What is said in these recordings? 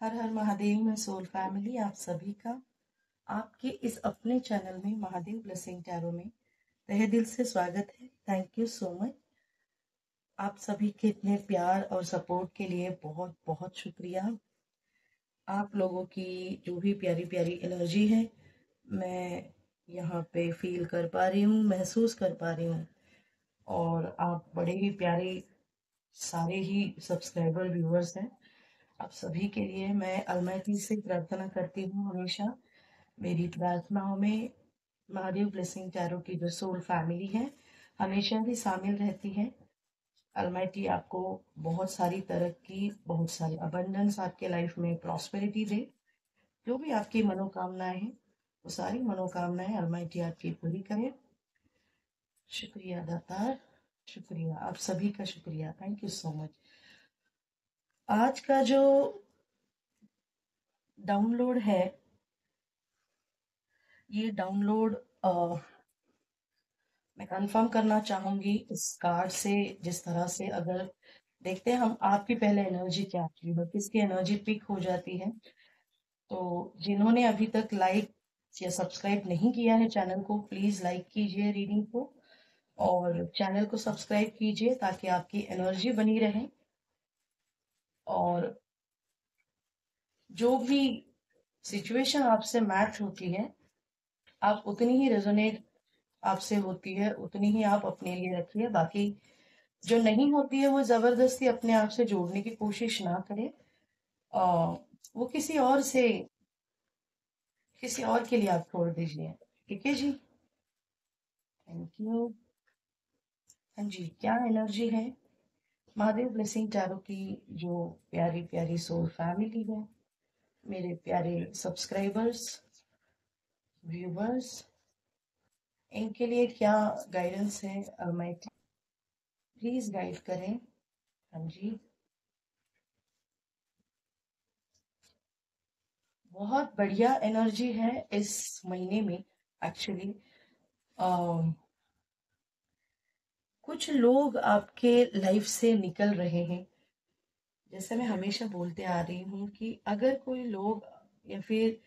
हर हर महादेव में soul family आप सभी का आपके इस अपने चैनल में महादेव ब्लेसिंग टैरो में तहे दिल से स्वागत है। Thank you so much. आप सभी के इतने प्यार और सपोर्ट के लिए बहुत बहुत शुक्रिया। आप लोगों की जो भी प्यारी प्यारी एनर्जी है मैं यहाँ पे फील कर पा रही हूँ, महसूस कर पा रही हूँ। और आप बड़े ही प्यारे सारे ही सब्सक्राइबर व्यूअर्स हैं। आप सभी के लिए मैं अलमाइटी से प्रार्थना करती हूँ। हमेशा मेरी प्रार्थनाओं में महादेव ब्लेसिंग टैरो की जो सोल फैमिली है हमेशा ही शामिल रहती है। अलमाइटी आपको बहुत सारी तरक्की, बहुत सारी अबंडेंस आपके लाइफ में प्रॉस्पेरिटी दे। जो भी आपकी मनोकामनाएं हैं वो सारी मनोकामनाएं अलमाइटी आपकी पूरी करे। शुक्रिया दातार, शुक्रिया आप सभी का, शुक्रिया। Thank you so much. आज का जो डाउनलोड है ये डाउनलोड मैं कंफर्म करना चाहूंगी इस कार्ड से। जिस तरह से अगर देखते हैं हम आपकी पहले एनर्जी क्या आती है, किसकी एनर्जी पिक हो जाती है। तो जिन्होंने अभी तक लाइक या सब्सक्राइब नहीं किया है चैनल को, प्लीज लाइक कीजिए रीडिंग को और चैनल को सब्सक्राइब कीजिए ताकि आपकी एनर्जी बनी रहे। और जो भी सिचुएशन आपसे मैच होती है आप उतनी ही रेजोनेट आपसे होती है उतनी ही आप अपने लिए रखिए। बाकी जो नहीं होती है वो जबरदस्ती अपने आप से जोड़ने की कोशिश ना करें। वो किसी और के लिए आप छोड़ दीजिए। ठीक है जी, थैंक यू। हाँ जी, क्या एनर्जी है महादेव ब्लेसिंग टैरो की जो प्यारी प्यारी सोल फैमिली है, मेरे प्यारे सब्सक्राइबर्स व्यूवर्स, इनके लिए क्या गाइडेंस है अलमाइटी, प्लीज गाइड करें। हाँ जी, बहुत बढ़िया एनर्जी है इस महीने में। एक्चुअली कुछ लोग आपके लाइफ से निकल रहे हैं। जैसे मैं हमेशा बोलते आ रही हूँ कि अगर कोई लोग या फिर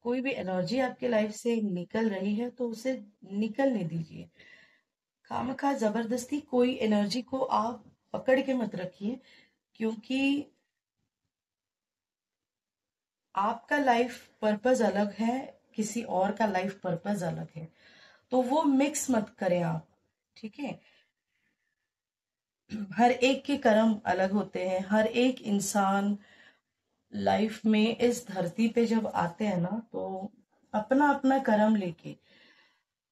कोई भी एनर्जी आपके लाइफ से निकल रही है तो उसे निकलने दीजिए। खामखा जबरदस्ती कोई एनर्जी को आप पकड़ के मत रखिए, क्योंकि आपका लाइफ पर्पस अलग है, किसी और का लाइफ पर्पस अलग है। तो वो मिक्स मत करें आप। ठीक है, हर एक के कर्म अलग होते हैं। हर एक इंसान लाइफ में इस धरती पे जब आते हैं ना तो अपना अपना कर्म लेके,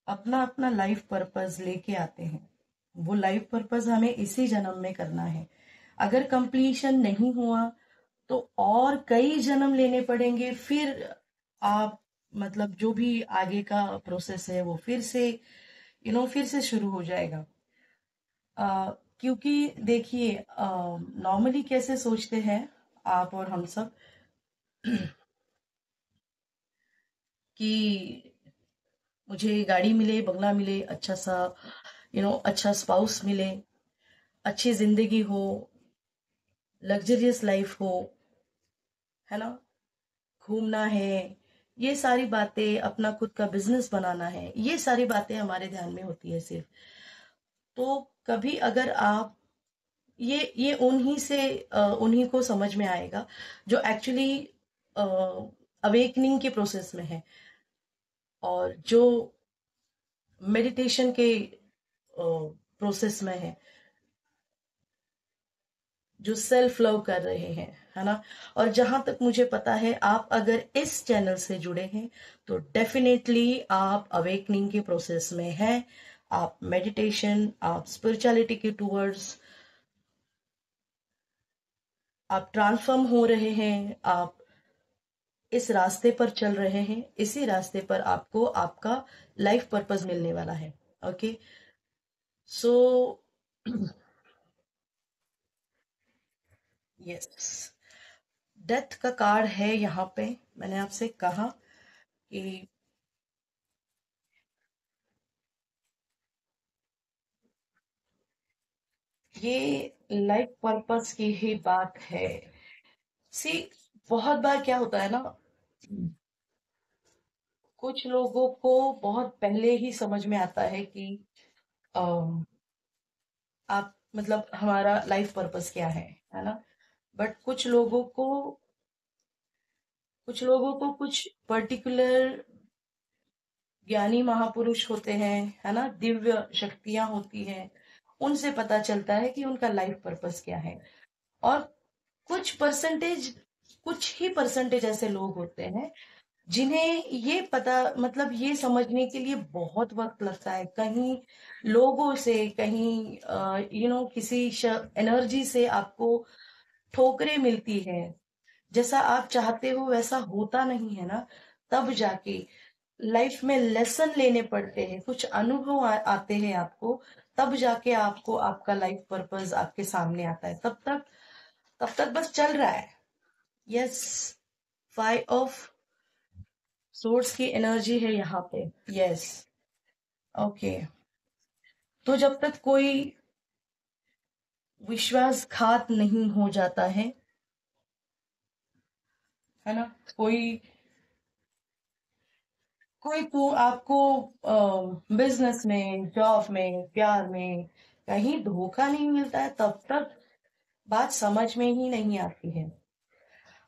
अपना अपना लाइफ पर्पस लेके आते हैं। वो लाइफ पर्पस हमें इसी जन्म में करना है। अगर कंप्लीशन नहीं हुआ तो और कई जन्म लेने पड़ेंगे। फिर आप मतलब जो भी आगे का प्रोसेस है वो फिर से फिर से शुरू हो जाएगा। क्योंकि देखिए नॉर्मली कैसे सोचते हैं आप और हम सब कि मुझे गाड़ी मिले, बंगला मिले, अच्छा सा अच्छा स्पाउस मिले, अच्छी जिंदगी हो, लग्जरियस लाइफ हो, है ना, घूमना है, ये सारी बातें, अपना खुद का बिजनेस बनाना है, ये सारी बातें हमारे ध्यान में होती है सिर्फ। तो कभी अगर आप ये उन्हीं को समझ में आएगा जो एक्चुअली अवेकनिंग के प्रोसेस में है और जो मेडिटेशन के प्रोसेस में है, जो सेल्फ लव कर रहे हैं, है ना। और जहां तक मुझे पता है आप अगर इस चैनल से जुड़े हैं तो डेफिनेटली आप अवेकनिंग के प्रोसेस में हैं। आप मेडिटेशन, आप स्पिरिचुअलिटी के टूवर्ड्स आप ट्रांसफॉर्म हो रहे हैं, आप इस रास्ते पर चल रहे हैं। इसी रास्ते पर आपको आपका लाइफ पर्पस मिलने वाला है। ओके, सो यस, डेथ का कार्ड है यहाँ पे। मैंने आपसे कहा कि ये लाइफ पर्पस की ही बात है। सी, बहुत बार क्या होता है ना, कुछ लोगों को बहुत पहले ही समझ में आता है कि अम, आप मतलब हमारा लाइफ पर्पस क्या है ना। बट कुछ लोगों को कुछ पर्टिकुलर ज्ञानी महापुरुष होते हैं, है ना, दिव्य शक्तियां होती हैं, उनसे पता चलता है कि उनका लाइफ पर्पस क्या है। और कुछ परसेंटेज कुछ ही परसेंटेज ऐसे लोग होते हैं जिन्हें ये पता मतलब ये समझने के लिए बहुत वक्त लगता है, कहीं लोगों से, कहीं किसी एनर्जी से आपको ठोकरें मिलती है, जैसा आप चाहते हो वैसा होता नहीं है ना, तब जाके लाइफ में लेसन लेने पड़ते हैं, कुछ अनुभव आते हैं आपको, तब जाके आपको आपका लाइफ पर्पस आपके सामने आता है। तब तक बस चल रहा है। यस, 5 ऑफ सोर्स की एनर्जी है यहाँ पे। यस। ओके। तो जब तक कोई विश्वासघात नहीं हो जाता है ना, कोई कोई को आपको बिजनेस में, जॉब में, प्यार में कहीं धोखा नहीं मिलता है, तब तक बात समझ में ही नहीं आती है।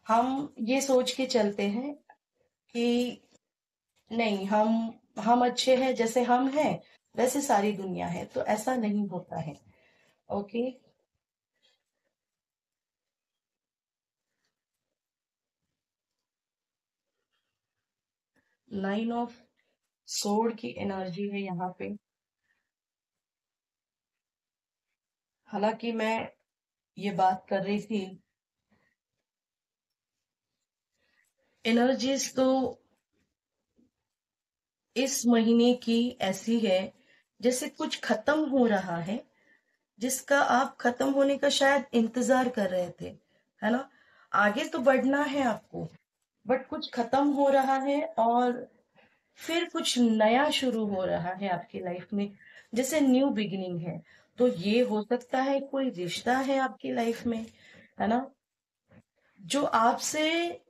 हम ये सोच के चलते हैं कि नहीं, हम अच्छे हैं, जैसे हम हैं वैसे सारी दुनिया है, तो ऐसा नहीं होता है। ओके। 9 ऑफ सोड की एनर्जी है यहाँ पे। हालांकि मैं ये बात कर रही थी, एनर्जीज तो इस महीने की ऐसी है जैसे कुछ खत्म हो रहा है, जिसका आप खत्म होने का शायद इंतजार कर रहे थे, है ना। आगे तो बढ़ना है आपको, बट कुछ खत्म हो रहा है और फिर कुछ नया शुरू हो रहा है आपकी लाइफ में, जैसे न्यू बिगिनिंग है। तो ये हो सकता है कोई रिश्ता है आपकी लाइफ में, है ना, जो आपसे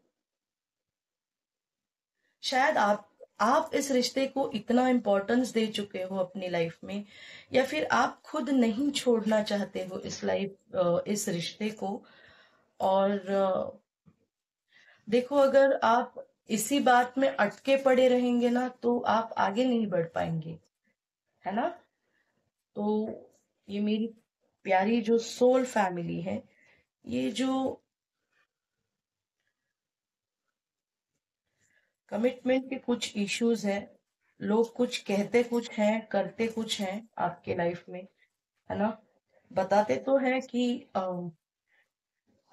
शायद आप इस रिश्ते को इतना इम्पोर्टेंस दे चुके हो अपनी लाइफ में, या फिर आप खुद नहीं छोड़ना चाहते हो इस रिश्ते को। और देखो, अगर आप इसी बात में अटके पड़े रहेंगे ना, तो आप आगे नहीं बढ़ पाएंगे, है ना। तो ये मेरी प्यारी जो सोल फैमिली है, ये जो कमिटमेंट के कुछ इश्यूज हैं, लोग कुछ कहते कुछ हैं, करते कुछ हैं आपके लाइफ में, है ना। बताते तो है कि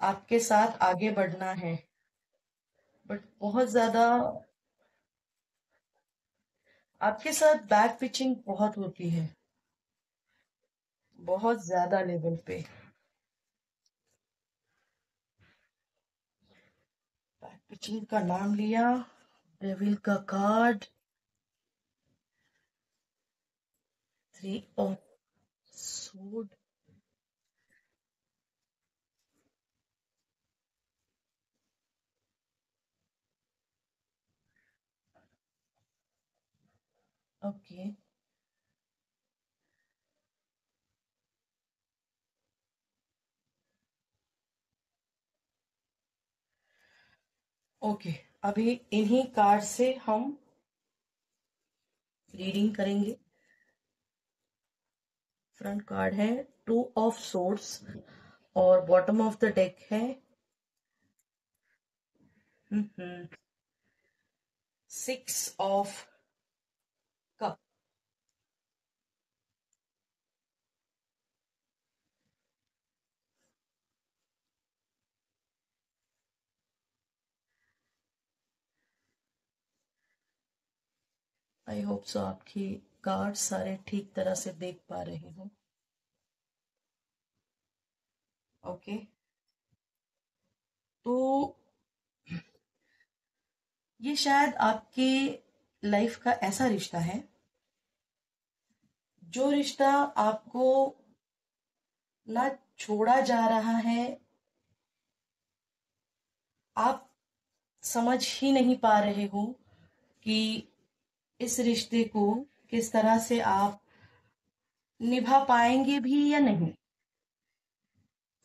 आपके साथ आगे बढ़ना है, बट बहुत ज्यादा आपके साथ बैक पिचिंग बहुत होती है, बहुत ज्यादा लेवल पे। बैक पिचिंग का नाम लिया, डेविल का card, 3 of sued. Okay. Okay, अभी इन्हीं कार्ड से हम रीडिंग करेंगे। फ्रंट कार्ड है 2 ऑफ सोर्स, और बॉटम ऑफ द डेक है 6 of cup. I hope so आपकी कार्ड सारे ठीक तरह से देख पा रहे हो। ओके। तो ये शायद आपके लाइफ का ऐसा रिश्ता है, जो रिश्ता आपको ना छोड़ा जा रहा है, आप समझ ही नहीं पा रहे हो कि इस रिश्ते को किस तरह से आप निभा पाएंगे भी या नहीं।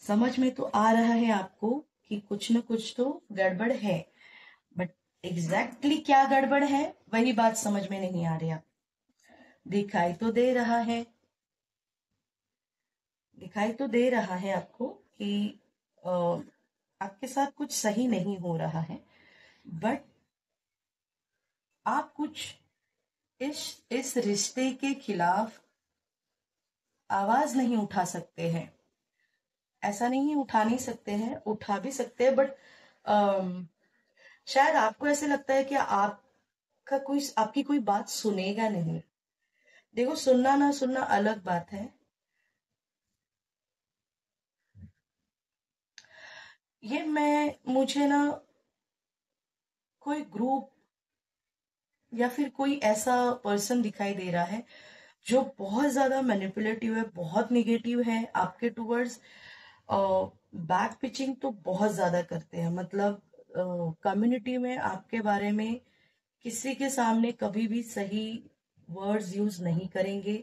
समझ में तो आ रहा है आपको कि कुछ न कुछ तो गड़बड़ है, बट एग्जैक्टली क्या गड़बड़ है वही बात समझ में नहीं आ रहा। दिखाई तो दे रहा है, दिखाई तो दे रहा है आपको कि अ, आपके साथ कुछ सही नहीं हो रहा है, बट आप कुछ इस रिश्ते के खिलाफ आवाज नहीं उठा सकते हैं। ऐसा नहीं है उठा नहीं सकते हैं, उठा भी सकते हैं, बट शायद आपको ऐसे लगता है कि आपका कोई आपकी कोई बात सुनेगा नहीं। देखो, सुनना ना सुनना अलग बात है। ये मुझे ना कोई ग्रुप या फिर कोई ऐसा पर्सन दिखाई दे रहा है जो बहुत ज्यादा मैनिपुलेटिव है, बहुत निगेटिव है आपके टूवर्ड्स। बैक पिचिंग तो बहुत ज्यादा करते हैं, मतलब कम्युनिटी में आपके बारे में किसी के सामने कभी भी सही वर्ड्स यूज नहीं करेंगे।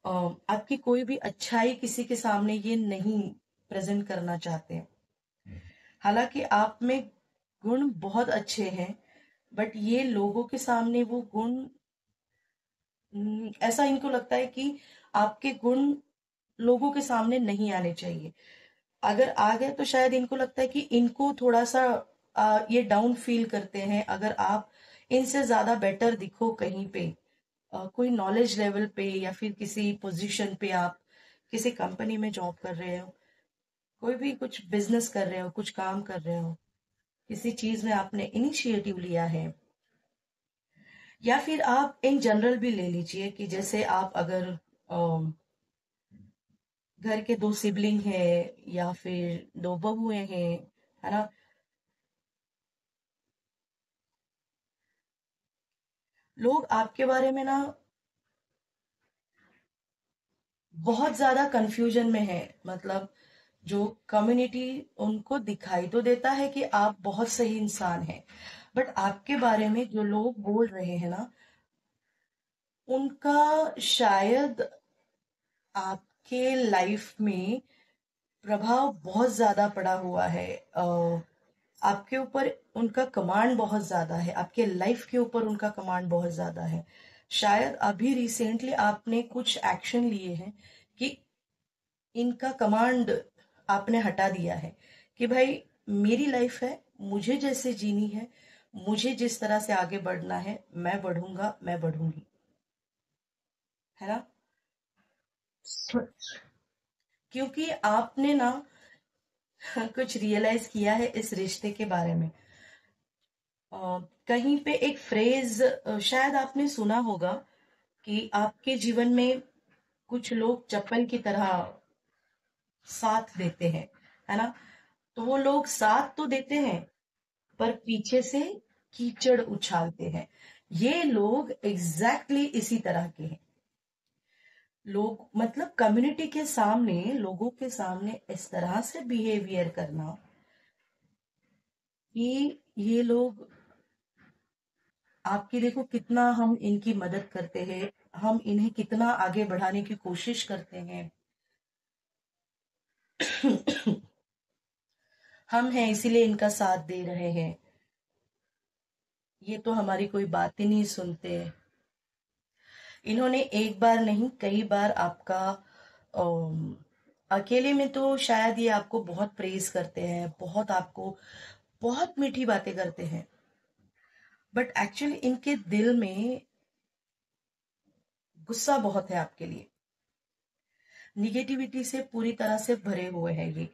आपकी कोई भी अच्छाई किसी के सामने ये नहीं प्रेजेंट करना चाहते हैं। हालांकि आप में गुण बहुत अच्छे हैं, बट ये लोगों के सामने वो गुण, ऐसा इनको लगता है कि आपके गुण लोगों के सामने नहीं आने चाहिए। अगर आ गए तो शायद इनको लगता है कि इनको थोड़ा सा ये डाउन फील करते हैं अगर आप इनसे ज्यादा बेटर दिखो कहीं पे, कोई नॉलेज लेवल पे या फिर किसी पोजीशन पे, आप किसी कंपनी में जॉब कर रहे हो, कोई भी कुछ बिजनेस कर रहे हो, कुछ काम कर रहे हो, किसी चीज में आपने इनिशिएटिव लिया है, या फिर आप इन जनरल भी ले लीजिए कि जैसे आप अगर घर के दो सिबलिंग है या फिर दो बहुएं हैं, है ना, लोग आपके बारे में ना बहुत ज्यादा कंफ्यूजन में है। मतलब जो कम्युनिटी, उनको दिखाई तो देता है कि आप बहुत सही इंसान हैं, बट आपके बारे में जो लोग बोल रहे हैं ना, उनका शायद आपके लाइफ में प्रभाव बहुत ज्यादा पड़ा हुआ है। आपके ऊपर उनका कमांड बहुत ज्यादा है, आपके लाइफ के ऊपर उनका कमांड बहुत ज्यादा है। शायद अभी रिसेंटली आपने कुछ एक्शन लिए हैं कि इनका कमांड आपने हटा दिया है कि भाई मेरी लाइफ है, मुझे जैसे जीनी है, मुझे जिस तरह से आगे बढ़ना है, मैं बढ़ूंगा, मैं बढ़ूंगी, है ना। क्योंकि आपने ना कुछ रियलाइज किया है इस रिश्ते के बारे में। कहीं पे एक फ्रेज शायद आपने सुना होगा कि आपके जीवन में कुछ लोग चप्पल की तरह साथ देते हैं, है ना। तो वो लोग साथ तो देते हैं, पर पीछे से कीचड़ उछालते हैं। ये लोग एग्जैक्टली इसी तरह के हैं। लोग, मतलब कम्युनिटी के सामने, लोगों के सामने इस तरह से बिहेवियर करना कि ये लोग आपकी, देखो कितना हम इनकी मदद करते हैं, हम इन्हें कितना आगे बढ़ाने की कोशिश करते हैं। हम हैं इसीलिए इनका साथ दे रहे हैं, ये तो हमारी कोई बात ही नहीं सुनते। इन्होंने एक बार नहीं कई बार आपका अकेले में तो शायद ये आपको बहुत प्रेज करते हैं, बहुत आपको बहुत मीठी बातें करते हैं, बट एक्चुअली इनके दिल में गुस्सा बहुत है आपके लिए। निगेटिविटी से पूरी तरह से भरे हुए हैं ये।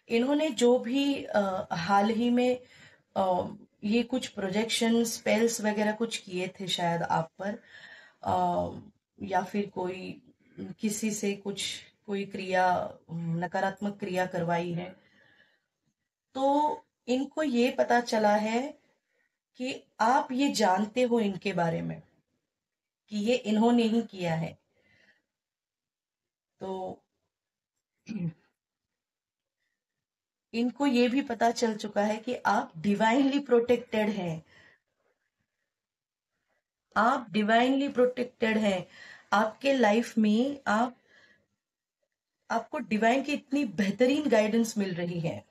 इन्होंने जो भी हाल ही में ये कुछ प्रोजेक्शन स्पेल्स वगैरह कुछ किए थे शायद आप पर, या फिर कोई किसी से कुछ कोई क्रिया, नकारात्मक क्रिया करवाई है, तो इनको ये पता चला है कि आप ये जानते हो इनके बारे में कि ये इन्होंने ही किया है। तो इनको ये भी पता चल चुका है कि आप डिवाइनली प्रोटेक्टेड हैं। आप डिवाइनली प्रोटेक्टेड हैं। आपके लाइफ में आपको डिवाइन की इतनी बेहतरीन गाइडेंस मिल रही है।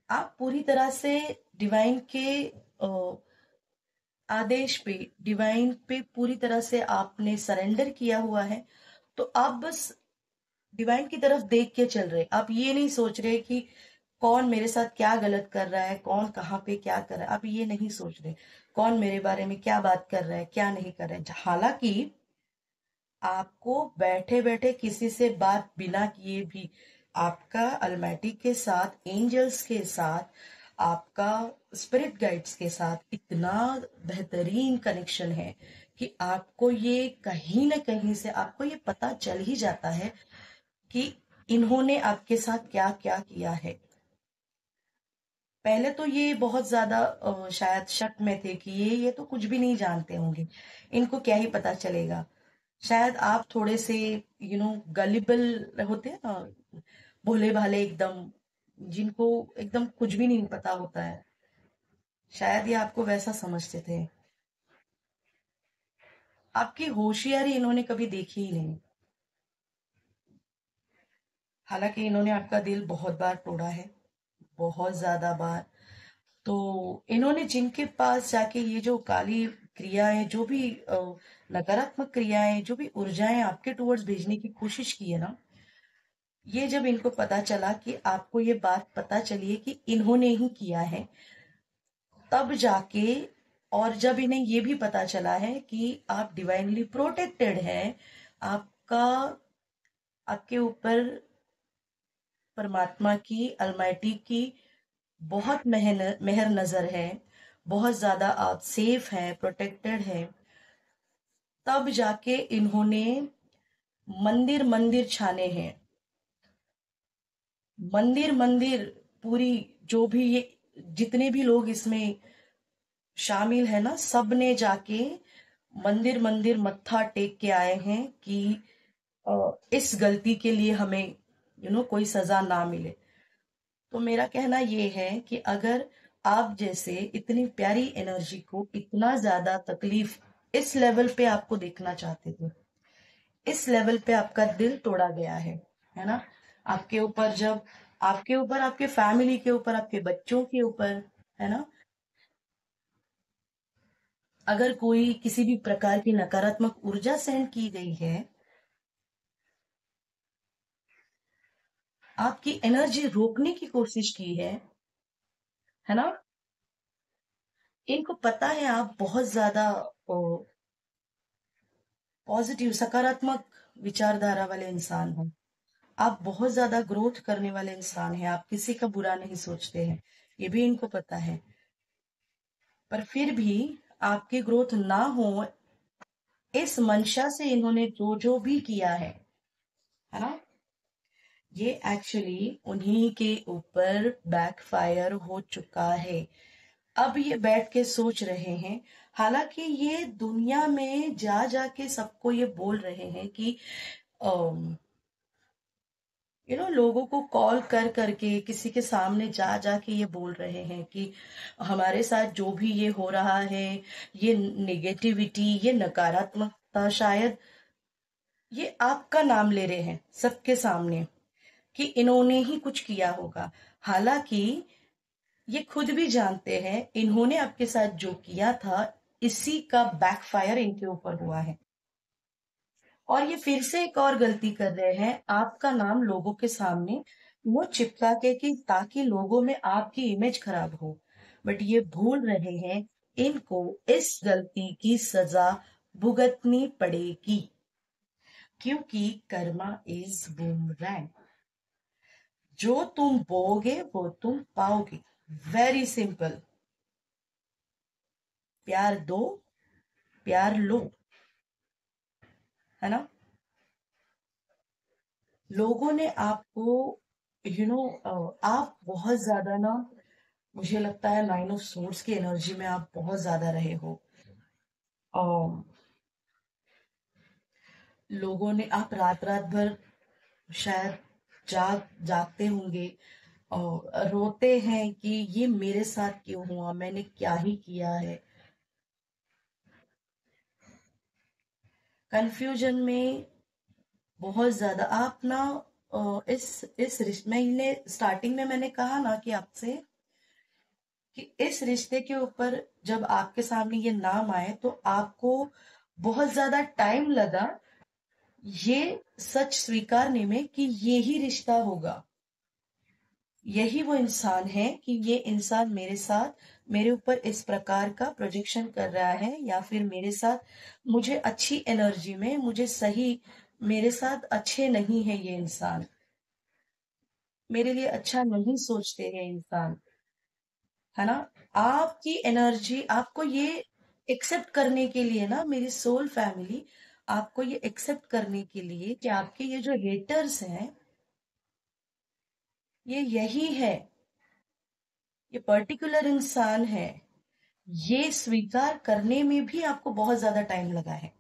आप पूरी तरह से डिवाइन के आदेश पे, डिवाइन पे पूरी तरह से आपने सरेंडर किया हुआ है। तो आप बस डिवाइन की तरफ देख के चल रहे। आप ये नहीं सोच रहे कि कौन मेरे साथ क्या गलत कर रहा है, कौन कहाँ पे क्या कर रहा है। आप ये नहीं सोच रहे कौन मेरे बारे में क्या बात कर रहा है, क्या नहीं कर रहा है। हालांकि आपको बैठे बैठे किसी से बात बिना किए भी आपका अलमाइटी के साथ, एंजल्स के साथ, आपका स्पिरिट गाइड्स के साथ इतना बेहतरीन कनेक्शन है कि आपको ये कहीं ना कहीं से आपको ये पता चल ही जाता है कि इन्होंने आपके साथ क्या क्या किया है। पहले तो ये बहुत ज्यादा शायद शक में थे कि ये तो कुछ भी नहीं जानते होंगे, इनको क्या ही पता चलेगा। शायद आप थोड़े से गलिबल होते हैं ना, भोले भाले एकदम, जिनको एकदम कुछ भी नहीं पता होता है। शायद ये आपको वैसा समझते थे। आपकी होशियारी इन्होंने कभी देखी ही नहीं। हालांकि इन्होंने आपका दिल बहुत बार तोड़ा है, बहुत ज्यादा बार। तो इन्होंने जिनके पास जाके ये जो काली क्रियाएं, जो भी नकारात्मक क्रियाएं, जो भी ऊर्जाएं आपके टुवर्ड्स भेजने की कोशिश की है ना, ये जब इनको पता चला कि आपको ये बात पता चली है कि इन्होंने ही किया है, तब जाके, और जब इन्हें ये भी पता चला है कि आप डिवाइनली प्रोटेक्टेड हैं, आपका आपके ऊपर परमात्मा की, अलमाइटी की बहुत मेहर नजर है, बहुत ज्यादा आप सेफ हैं, प्रोटेक्टेड हैं, तब जाके इन्होंने मंदिर मंदिर छाने हैं। मंदिर मंदिर, पूरी, जो भी ये जितने भी लोग इसमें शामिल है ना, सब ने जाके मंदिर मंदिर मत्था टेक के आए हैं कि इस गलती के लिए हमें कोई सजा ना मिले। तो मेरा कहना ये है कि अगर आप जैसे इतनी प्यारी एनर्जी को इतना ज्यादा तकलीफ इस लेवल पे आपको देखना चाहते थे, इस लेवल पे आपका दिल तोड़ा गया है ना, आपके ऊपर, जब आपके ऊपर, आपके फैमिली के ऊपर, आपके बच्चों के ऊपर, है ना, अगर कोई किसी भी प्रकार की नकारात्मक ऊर्जा सेंड की गई है, आपकी एनर्जी रोकने की कोशिश की है ना, इनको पता है आप बहुत ज्यादा पॉजिटिव, सकारात्मक विचारधारा वाले इंसान हो। आप बहुत ज्यादा ग्रोथ करने वाले इंसान हैं, आप किसी का बुरा नहीं सोचते हैं, ये भी इनको पता है। पर फिर भी आपकी ग्रोथ ना हो, इस मंशा से इन्होंने जो जो भी किया है ना, ये एक्चुअली उन्हीं के ऊपर बैकफायर हो चुका है। अब ये बैठ के सोच रहे हैं, हालांकि ये दुनिया में जा जाके सबको ये बोल रहे हैं कि लोगों को कॉल कर करके, किसी के सामने जा जाके ये बोल रहे हैं कि हमारे साथ जो भी ये हो रहा है, ये नेगेटिविटी, ये नकारात्मकता, शायद ये आपका नाम ले रहे हैं सबके सामने कि इन्होंने ही कुछ किया होगा। हालांकि ये खुद भी जानते हैं इन्होंने आपके साथ जो किया था, इसी का बैकफायर इनके ऊपर हुआ है। और ये फिर से एक और गलती कर रहे हैं, आपका नाम लोगों के सामने वो चिपका के कि ताकि लोगों में आपकी इमेज खराब हो। बट ये भूल रहे हैं, इनको इस गलती की सजा भुगतनी पड़ेगी, क्योंकि कर्मा इज बूमरैंग। जो तुम बोगे वो तुम पाओगे। Very simple. प्यार दो, प्यार लो, है ना। लोगों ने आपको आप बहुत ज्यादा ना, मुझे लगता है 9 ऑफ सोर्स की एनर्जी में आप बहुत ज्यादा रहे हो। और लोगों ने, आप रात रात भर शायद जागते होंगे और रोते हैं कि ये मेरे साथ क्यों हुआ, मैंने क्या ही किया है। कंफ्यूजन में बहुत ज्यादा आप ना इस रिश्ते मैंने स्टार्टिंग में मैंने कहा ना कि आपसे कि इस रिश्ते के ऊपर जब आपके सामने ये नाम आए तो आपको बहुत ज्यादा टाइम लगा ये सच स्वीकारने में कि ये ही रिश्ता होगा, यही वो इंसान है, कि ये इंसान मेरे साथ मेरे ऊपर इस प्रकार का प्रोजेक्शन कर रहा है, या फिर मेरे साथ मुझे अच्छी एनर्जी में मुझे सही मेरे साथ अच्छे नहीं है ये इंसान, मेरे लिए अच्छा नहीं सोचते हैं इंसान, है ना। आपकी एनर्जी आपको ये एक्सेप्ट करने के लिए ना, मेरी सोल फैमिली आपको ये एक्सेप्ट करने के लिए कि आपके ये जो हेटर्स हैं ये यही है, ये पर्टिकुलर इंसान है, ये स्वीकार करने में भी आपको बहुत ज्यादा टाइम लगा है।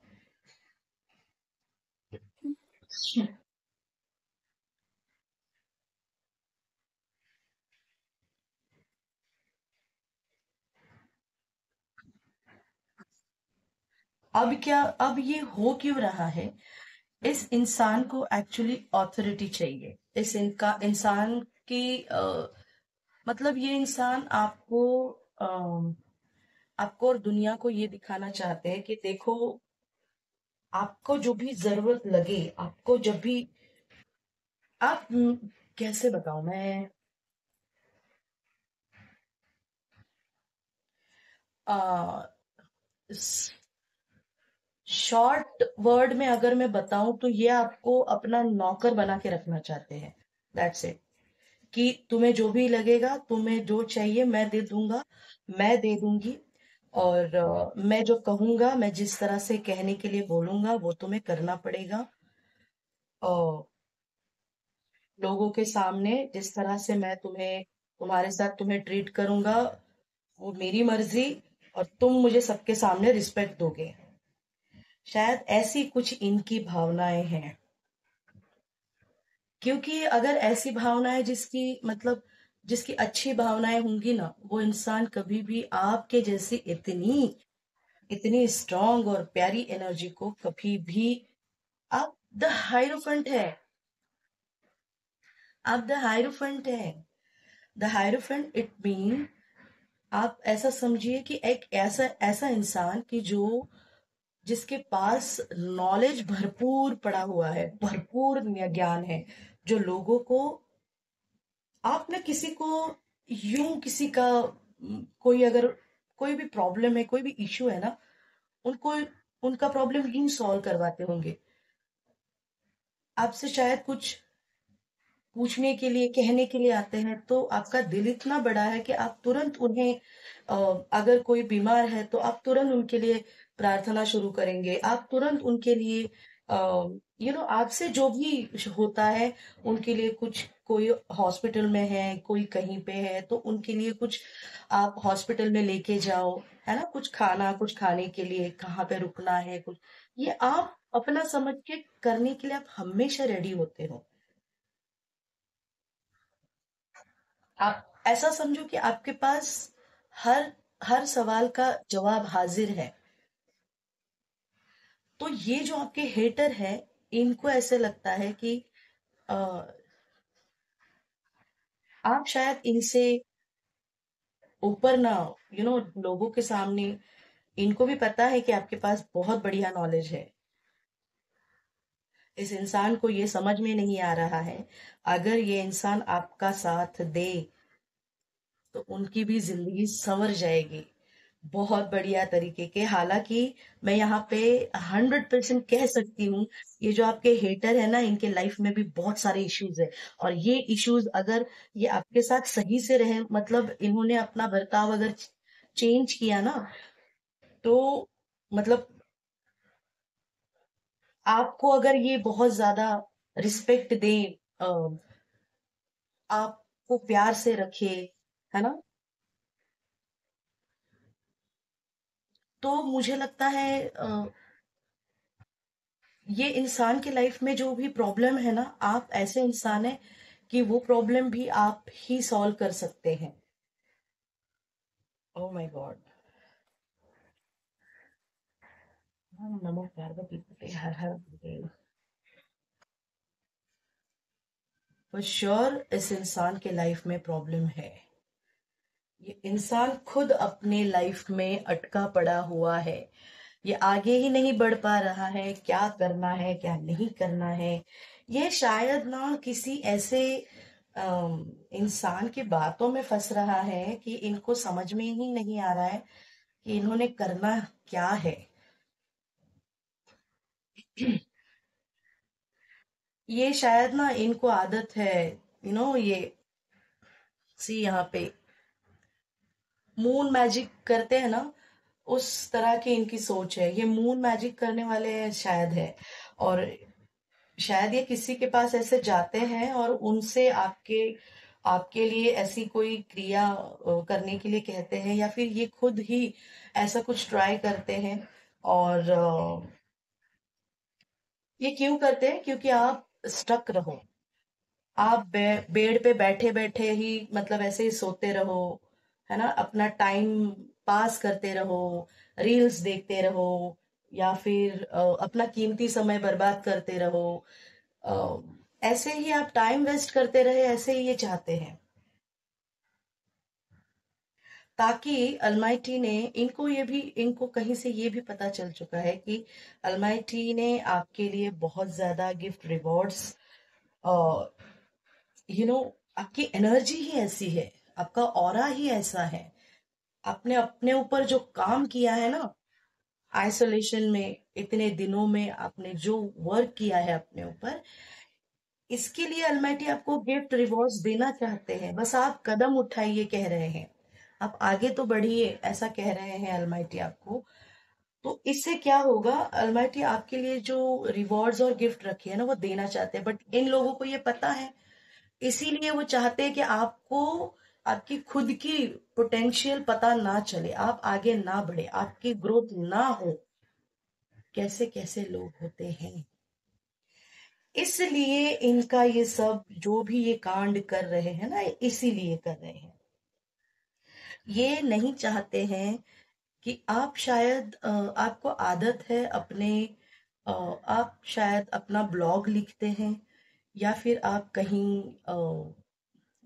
अब क्या, अब ये हो क्यों रहा है, इस इंसान को एक्चुअली ऑथोरिटी चाहिए, इस इनका इंसान की मतलब ये इंसान आपको आपको और दुनिया को ये दिखाना चाहते हैं कि देखो, आपको जो भी जरूरत लगे, आपको जब भी आप कैसे बताऊं मैं, आ, शॉर्ट वर्ड में अगर मैं बताऊं तो ये आपको अपना नौकर बना के रखना चाहते हैं, दैट्स इट। कि तुम्हें जो भी लगेगा, तुम्हें जो चाहिए मैं दे दूंगा, मैं दे दूंगी, और मैं जो कहूंगा, मैं जिस तरह से कहने के लिए बोलूंगा वो तुम्हें करना पड़ेगा, और लोगों के सामने जिस तरह से मैं तुम्हें तुम्हारे साथ तुम्हें ट्रीट करूंगा वो मेरी मर्जी, और तुम मुझे सबके सामने रिस्पेक्ट दोगे। शायद ऐसी कुछ इनकी भावनाएं हैं, क्योंकि अगर ऐसी भावनाएं जिसकी मतलब जिसकी अच्छी भावनाएं होंगी ना, वो इंसान कभी भी आपके जैसी इतनी इतनी स्ट्रांग और प्यारी एनर्जी को कभी भी, आप द हायरोफेंट है, आप द हायरोफेंट है, द हायरोफेंट इट मीन, आप ऐसा समझिए कि एक ऐसा ऐसा इंसान कि जो जिसके पास नॉलेज भरपूर पड़ा हुआ है, भरपूर ज्ञान है, जो लोगों को, आप ना किसी को यूं किसी का कोई अगर कोई भी प्रॉब्लम है, कोई भी इश्यू है ना, उनको उनका प्रॉब्लम यूं सॉल्व करवाते होंगे, आपसे शायद कुछ पूछने के लिए कहने के लिए आते हैं, तो आपका दिल इतना बड़ा है कि आप तुरंत उन्हें अगर कोई बीमार है तो आप तुरंत उनके लिए प्रार्थना शुरू करेंगे, आप तुरंत उनके लिए आपसे जो भी होता है उनके लिए कुछ, कोई हॉस्पिटल में है, कोई कहीं पे है तो उनके लिए कुछ आप हॉस्पिटल में लेके जाओ, है ना, कुछ खाना, कुछ खाने के लिए कहाँ पे रुकना है, कुछ ये आप अपना समझ के करने के लिए आप हमेशा रेडी होते हो। आप ऐसा समझो कि आपके पास हर हर सवाल का जवाब हाजिर है। तो ये जो आपके हेटर है, इनको ऐसे लगता है कि अ, आप शायद इनसे ऊपर ना, लोगों के सामने, इनको भी पता है कि आपके पास बहुत बढ़िया नॉलेज है, इस इंसान को ये समझ में नहीं आ रहा है, अगर ये इंसान आपका साथ दे तो उनकी भी जिंदगी संवर जाएगी बहुत बढ़िया तरीके के। हालांकि मैं यहाँ पे 100% कह सकती हूँ, ये जो आपके हेटर है ना, इनके लाइफ में भी बहुत सारे इश्यूज है, और ये इश्यूज अगर ये आपके साथ सही से रहे, मतलब इन्होंने अपना बर्ताव अगर चेंज किया ना, तो मतलब आपको अगर ये बहुत ज्यादा रिस्पेक्ट दे, अ, आपको प्यार से रखे, है ना, तो मुझे लगता है ये इंसान के लाइफ में जो भी प्रॉब्लम है ना, आप ऐसे इंसान है कि वो प्रॉब्लम भी आप ही सॉल्व कर सकते हैं। Oh my God. नमो पार्वती पते, हर हर महादेव। फॉर श्योर इस इंसान के लाइफ में प्रॉब्लम है। ये इंसान खुद अपने लाइफ में अटका पड़ा हुआ है। ये आगे ही नहीं बढ़ पा रहा है, क्या करना है क्या नहीं करना है। ये शायद ना किसी ऐसे इंसान की बातों में फंस रहा है कि इनको समझ में ही नहीं आ रहा है कि इन्होंने करना क्या है। ये शायद ना इनको आदत है, ये सी यहाँ पे मून मैजिक करते हैं ना, उस तरह की इनकी सोच है। ये मून मैजिक करने वाले शायद है। और शायद ये किसी के पास ऐसे जाते हैं और उनसे आपके आपके लिए ऐसी कोई क्रिया करने के लिए कहते हैं, या फिर ये खुद ही ऐसा कुछ ट्राई करते हैं। और ये क्यों करते हैं? क्योंकि आप स्टक रहो। आप बेड पे बैठे बैठे ही मतलब ऐसे ही सोते रहो, है ना, अपना टाइम पास करते रहो, रील्स देखते रहो, या फिर अपना कीमती समय बर्बाद करते रहो। अ, ऐसे ही आप टाइम वेस्ट करते रहे, ऐसे ही ये चाहते हैं। ताकि अलमाइटी ने इनको कहीं से ये भी पता चल चुका है कि अलमाइटी ने आपके लिए बहुत ज्यादा गिफ्ट रिवॉर्ड्स, यू नो आपकी एनर्जी ही ऐसी है, आपका ऑरा ही ऐसा है। आपने अपने ऊपर जो काम किया है ना, आइसोलेशन में इतने दिनों में आपने जो वर्क किया है अपने ऊपर, इसके लिए अलमाइटी आपको गिफ्ट रिवॉर्ड्स देना चाहते हैं। बस आप कदम उठाइए, कह रहे हैं। आप आगे तो बढ़िए, ऐसा कह रहे हैं अलमाइटी आपको। तो इससे क्या होगा, अलमाइटी आपके लिए जो रिवॉर्ड्स और गिफ्ट रखे हैं ना, वो देना चाहते हैं, बट इन लोगों को ये पता है। इसीलिए वो चाहते हैं कि आपको आपकी खुद की पोटेंशियल पता ना चले, आप आगे ना बढ़े, आपकी ग्रोथ ना हो। कैसे कैसे लोग होते हैं। इसलिए इनका ये सब जो भी ये कांड कर रहे हैं ना, इसीलिए कर रहे हैं। ये नहीं चाहते हैं कि आप शायद आपको आदत है अपने आप शायद अपना ब्लॉग लिखते हैं, या फिर आप कहीं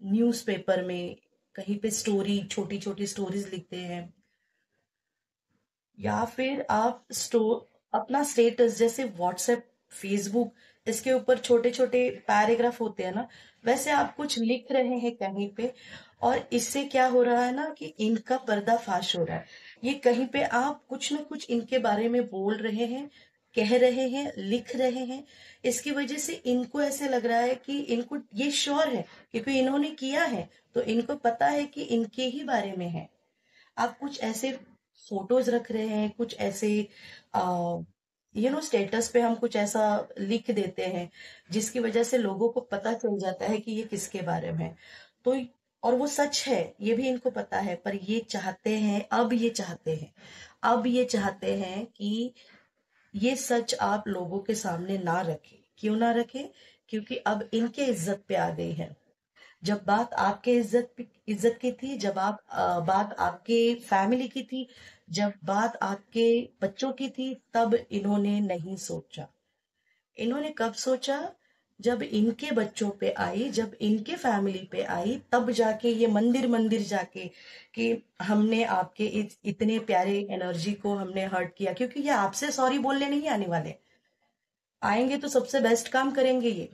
न्यूज़पेपर में कहीं पे स्टोरी, छोटी छोटी स्टोरीज लिखते हैं, या फिर आप अपना स्टेटस जैसे व्हाट्सएप, फेसबुक, इसके ऊपर छोटे छोटे पैराग्राफ होते हैं ना, वैसे आप कुछ लिख रहे हैं कहीं पे। और इससे क्या हो रहा है ना कि इनका पर्दाफाश हो रहा है। ये कहीं पे आप कुछ ना कुछ इनके बारे में बोल रहे हैं, कह रहे हैं, लिख रहे हैं। इसकी वजह से इनको ऐसे लग रहा है कि इनको ये श्योर है, क्योंकि इन्होंने किया है, तो इनको पता है कि इनके ही बारे में है। आप कुछ ऐसे फोटोज रख रहे हैं, कुछ ऐसे स्टेटस पे हम कुछ ऐसा लिख देते हैं, जिसकी वजह से लोगों को पता चल जाता है कि ये किसके बारे में है। तो और वो सच है, ये भी इनको पता है, पर ये चाहते हैं, अब ये चाहते हैं कि ये सच आप लोगों के सामने ना रखें। क्यों ना रखें? क्योंकि अब इनके इज्जत पे आ गई है। जब बात आपके इज्जत की थी, जब बात आपके फैमिली की थी, जब बात आपके बच्चों की थी, तब इन्होंने नहीं सोचा। इन्होंने कब सोचा? जब इनके बच्चों पे आई, जब इनके फैमिली पे आई, तब जाके ये मंदिर मंदिर जाके कि हमने आपके इतने प्यारे एनर्जी को हमने हर्ट किया। क्योंकि ये आपसे सॉरी बोलने नहीं आने वाले। आएंगे तो सबसे बेस्ट काम करेंगे ये।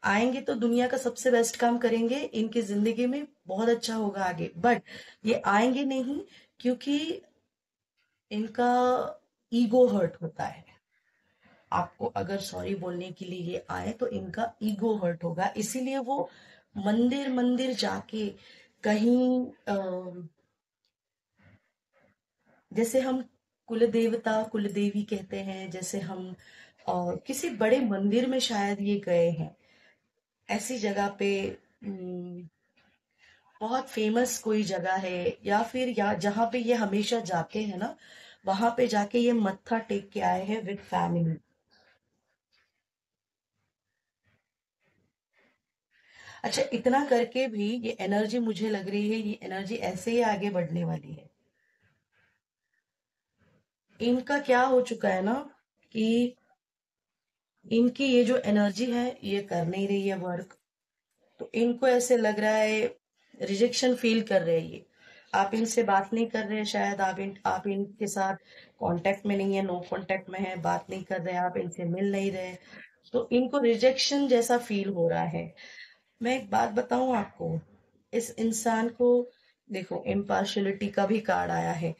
आएंगे तो दुनिया का सबसे बेस्ट काम करेंगे, इनकी जिंदगी में बहुत अच्छा होगा आगे। बट ये आएंगे नहीं, क्योंकि इनका ईगो हर्ट होता है। आपको अगर सॉरी बोलने के लिए ये आए तो इनका ईगो हर्ट होगा, इसीलिए वो मंदिर मंदिर जाके कहीं जैसे हम कुल देवता कुल देवी कहते हैं, जैसे हम किसी बड़े मंदिर में शायद ये गए हैं, ऐसी जगह पे, बहुत फेमस कोई जगह है, या फिर जहाँ पे ये हमेशा जाते हैं ना, वहां पे जाके ये मत्था टेक के आए हैं विद फैमिली। अच्छा, इतना करके भी ये एनर्जी मुझे लग रही है, ये एनर्जी ऐसे ही आगे बढ़ने वाली है। इनका क्या हो चुका है ना कि इनकी ये जो एनर्जी है ये कर नहीं रही है वर्क। तो इनको ऐसे लग रहा है, रिजेक्शन फील कर रहे हैं ये। आप इनसे बात नहीं कर रहे हैं, शायद आप इनके साथ कांटेक्ट में नहीं है, नो कांटेक्ट में है, बात नहीं कर रहे हैं, आप इनसे मिल नहीं रहे। तो इनको रिजेक्शन जैसा फील हो रहा है। मैं एक बात बताऊं आपको, इस इंसान को, देखो इम्पार्शलिटी का भी कार्ड आया है।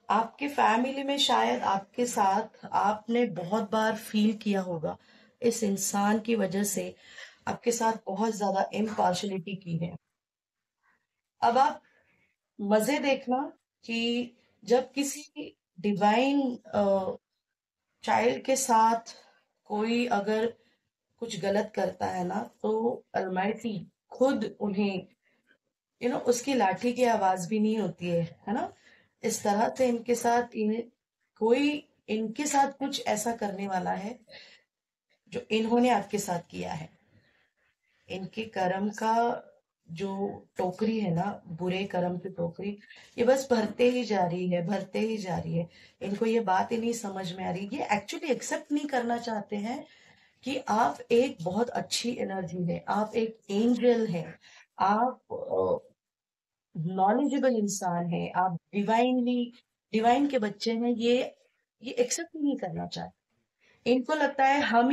आपके फैमिली में शायद आपके साथ आपने बहुत बार फील किया होगा, इस इंसान की वजह से आपके साथ बहुत ज्यादा इम्पार्शलिटी की है। अब आप मजे देखना कि जब किसी डिवाइन चाइल्ड के साथ कोई अगर कुछ गलत करता है ना, तो अलमाइटी खुद उन्हें उसकी लाठी की आवाज भी नहीं होती है ना। इस तरह से इनके साथ कोई इनके साथ कुछ ऐसा करने वाला है जो इन्होंने आपके साथ किया है। इनके कर्म का जो टोकरी है ना, बुरे कर्म की टोकरी, ये बस भरते ही जा रही है, भरते ही जा रही है। इनको ये बात ही नहीं समझ में आ रही, ये एक्चुअली एक्सेप्ट नहीं करना चाहते हैं कि आप एक बहुत अच्छी एनर्जी है, आप एक एंजल है, आप नॉलेजेबल इंसान है, आप डिवाइन के बच्चे हैं। ये एक्सेप्ट नहीं करना चाहते। इनको लगता है हम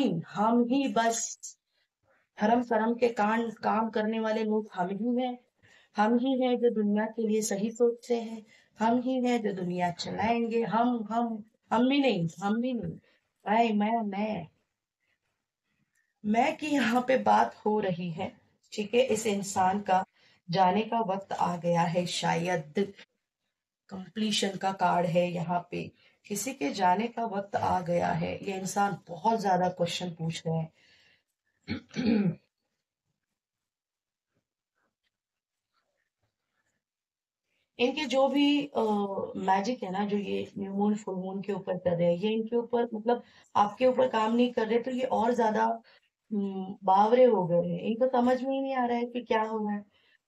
ही बस धर्म कर्म के काम करने वाले लोग हम ही हैं। हम ही हैं जो दुनिया के लिए सही सोचते हैं। हम ही हैं जो दुनिया चलाएंगे। हम भी नहीं। मैं कि यहाँ पे बात हो रही है। ठीक है, इस इंसान का जाने का वक्त आ गया है शायद। कंप्लीशन का कार्ड है यहाँ पे। किसी के जाने का वक्त आ गया है। ये इंसान बहुत ज्यादा क्वेश्चन पूछ रहे हैं। इनके जो भी मैजिक है ना, जो ये न्यू मून फुल मून के ऊपर कर रहे हैं, ये इनके ऊपर मतलब आपके ऊपर काम नहीं कर रहे, तो ये और ज्यादा बावरे हो गए हैं। इनको समझ में ही नहीं आ रहा है कि क्या हो रहा है।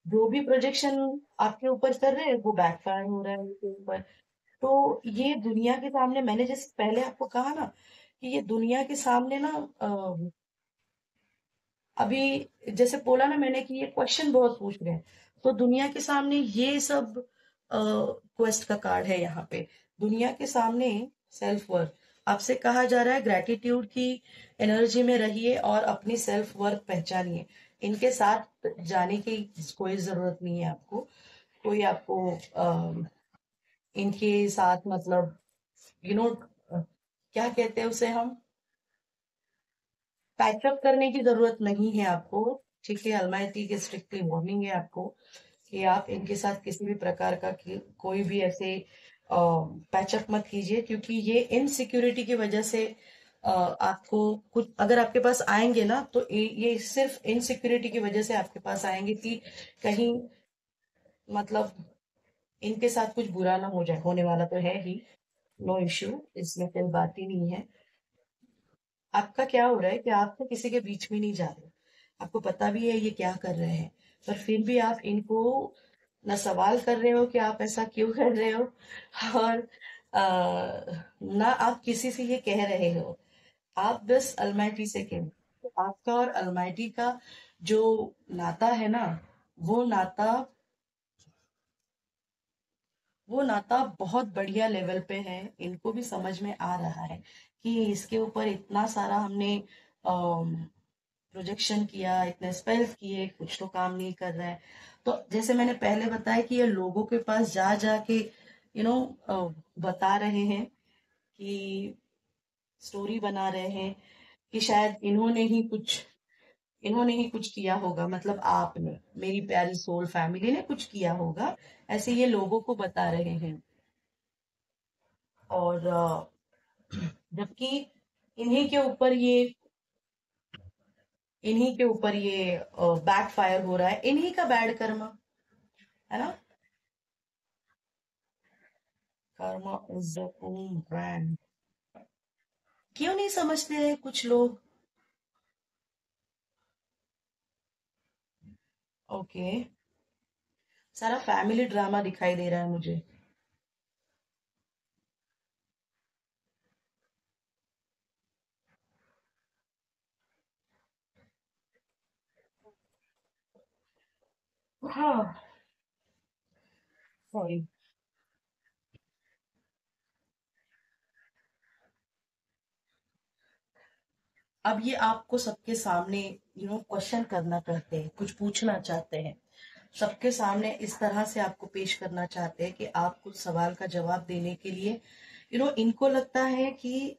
जो भी प्रोजेक्शन आपके ऊपर कर रहे हैं वो बैकफायर हो रहा है उनके ऊपर। तो ये दुनिया के सामने, मैंने जैसे पहले आपको कहा ना कि ये दुनिया के सामने ना, अभी जैसे बोला ना मैंने कि ये क्वेश्चन बहुत पूछ रहे हैं, तो दुनिया के सामने ये सब क्वेस्ट का कार्ड है यहाँ पे। दुनिया के सामने सेल्फ वर्थ आपसे कहा जा रहा है, ग्रेटिट्यूड की एनर्जी में रहिए और अपनी सेल्फ वर्थ पहचानिए। इनके साथ जाने की कोई जरूरत नहीं है आपको। कोई आपको इनके साथ मतलब यू नो क्या कहते हैं उसे हम, पैचअप करने की जरूरत नहीं है आपको। ठीक है, अलमाइटी की स्ट्रिक्टली वार्निंग है आपको कि आप इनके साथ किसी भी प्रकार का कोई भी ऐसे पैचअप मत कीजिए, क्योंकि ये इनसिक्योरिटी की वजह से आपको कुछ अगर आपके पास आएंगे ना, तो ये सिर्फ इनसिक्योरिटी की वजह से आपके पास आएंगे कि कहीं मतलब इनके साथ कुछ बुरा ना हो जाए। होने वाला तो है ही, नो इश्यू, इसमें कोई बात ही नहीं है। आपका क्या हो रहा है कि आप तो किसी के बीच में नहीं जा रहे, आपको पता भी है ये क्या कर रहे हैं, पर फिर भी आप इनको ना सवाल कर रहे हो कि आप ऐसा क्यों कर रहे हो, और ना आप किसी से ये कह रहे हो। आप बस अलमाइटी से कह, तो आपका और अलमाइटी का जो नाता है ना, वो नाता वो नाता बहुत बढ़िया लेवल पे है। इनको भी समझ में आ रहा है कि इसके ऊपर इतना सारा हमने प्रोजेक्शन किया, इतने स्पेल्स किए, कुछ तो काम नहीं कर रहा है। तो जैसे मैंने पहले बताया कि ये लोगों के पास जा जा के बता रहे हैं कि स्टोरी बना रहे हैं कि शायद इन्होंने ही कुछ किया होगा, मतलब आपने, मेरी प्यारी सोल फैमिली ने कुछ किया होगा, ऐसे ये लोगों को बता रहे हैं। और जबकि इन्हीं के ऊपर ये इन्हीं के ऊपर ये बैक फायर हो रहा है, इन्हीं का बैड कर्मा है ना। Karma is the own brand. क्यों नहीं समझते हैं कुछ लोग। ओके। सारा फैमिली ड्रामा दिखाई दे रहा है मुझे। हाँ। सॉरी। अब ये आपको सबके सामने क्वेश्चन करना चाहते हैं, कुछ पूछना चाहते हैं, सबके सामने इस तरह से आपको पेश करना चाहते हैं कि आप कुछ सवाल का जवाब देने के लिए इनको लगता है कि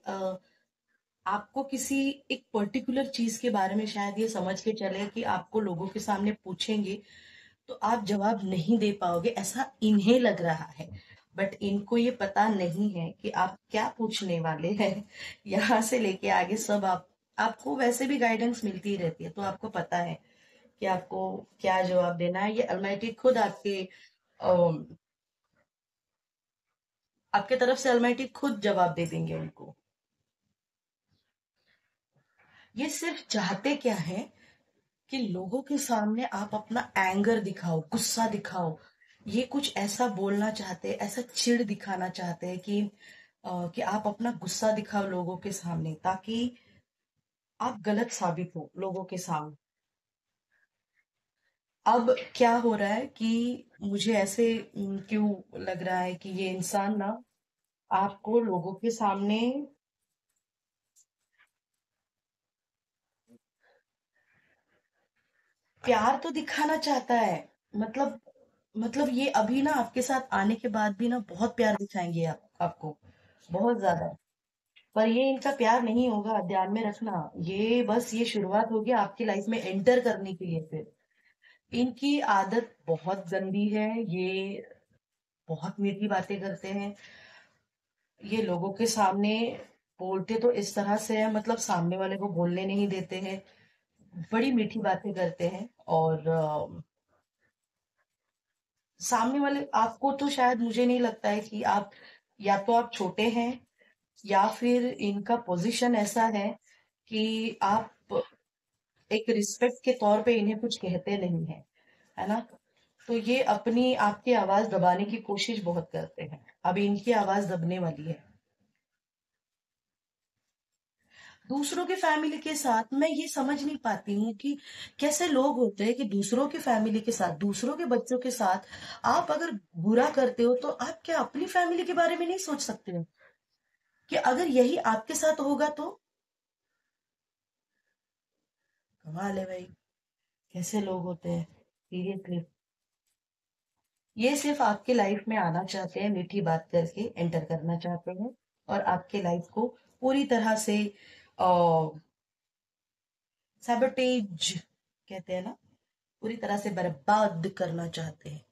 आपको किसी एक पर्टिकुलर चीज के बारे में शायद ये समझ के चले कि आपको लोगों के सामने पूछेंगे तो आप जवाब नहीं दे पाओगे, ऐसा इन्हें लग रहा है। बट इनको ये पता नहीं है कि आप क्या पूछने वाले हैं। यहाँ से लेके आगे सब आपको वैसे भी गाइडेंस मिलती ही रहती है, तो आपको पता है कि आपको क्या जवाब देना है। ये अलमाइटी खुद आपके तरफ से अलमाइटी खुद जवाब दे देंगे उनको। ये सिर्फ चाहते क्या है कि लोगों के सामने आप अपना एंगर दिखाओ, गुस्सा दिखाओ। ये कुछ ऐसा बोलना चाहते हैं, ऐसा चिढ़ दिखाना चाहते हैं कि आप अपना गुस्सा दिखाओ लोगों के सामने, ताकि आप गलत साबित हो लोगों के सामने। अब क्या हो रहा है कि मुझे ऐसे क्यों लग रहा है कि ये इंसान ना आपको लोगों के सामने प्यार तो दिखाना चाहता है। मतलब मतलब ये अभी ना आपके साथ आने के बाद भी ना बहुत प्यार दिखाएंगे आपको, बहुत ज्यादा। पर ये इनका प्यार नहीं होगा, ध्यान में रखना। ये बस ये शुरुआत होगी आपकी लाइफ में एंटर करने के लिए। फिर इनकी आदत बहुत गंदी है। ये बहुत मीठी बातें करते हैं। ये लोगों के सामने बोलते तो इस तरह से है, मतलब सामने वाले को बोलने नहीं देते हैं। बड़ी मीठी बातें करते हैं। और सामने वाले आपको तो शायद मुझे नहीं लगता है कि आप, या तो आप छोटे हैं या फिर इनका पोजीशन ऐसा है कि आप एक रिस्पेक्ट के तौर पे इन्हें कुछ कहते नहीं है, है ना। तो ये अपनी आपकी आवाज दबाने की कोशिश बहुत करते हैं। अब इनकी आवाज दबने वाली है। दूसरों के फैमिली के साथ मैं ये समझ नहीं पाती हूँ कि कैसे लोग होते हैं कि दूसरों के फैमिली के साथ, दूसरों के बच्चों के साथ आप अगर बुरा करते हो तो आप क्या अपनी फैमिली के बारे में नहीं सोच सकते हो कि अगर यही आपके साथ होगा तो। कमाल है भाई, कैसे लोग होते हैं, सीरियसली। ये सिर्फ आपके लाइफ में आना चाहते हैं, मीठी बात करके एंटर करना चाहते हैं और आपके लाइफ को पूरी तरह से सैबोटेज कहते हैं ना, पूरी तरह से बर्बाद करना चाहते हैं।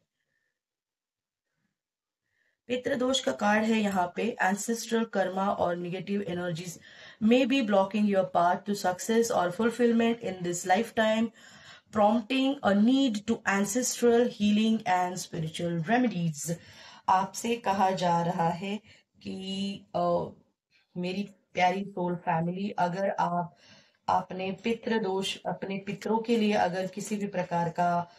पितृ दोष का कार्ड है यहाँ पे। एंसेस्ट्रल कर्मा और negative energies may be blocking your path to success or fulfillment in this lifetime, prompting a need to ancestral healing and spiritual remedies। आपसे कहा जा रहा है कि मेरी प्यारी सोल फैमिली, अगर आप अपने पितृ दोष, अपने पितरों के लिए अगर किसी भी प्रकार का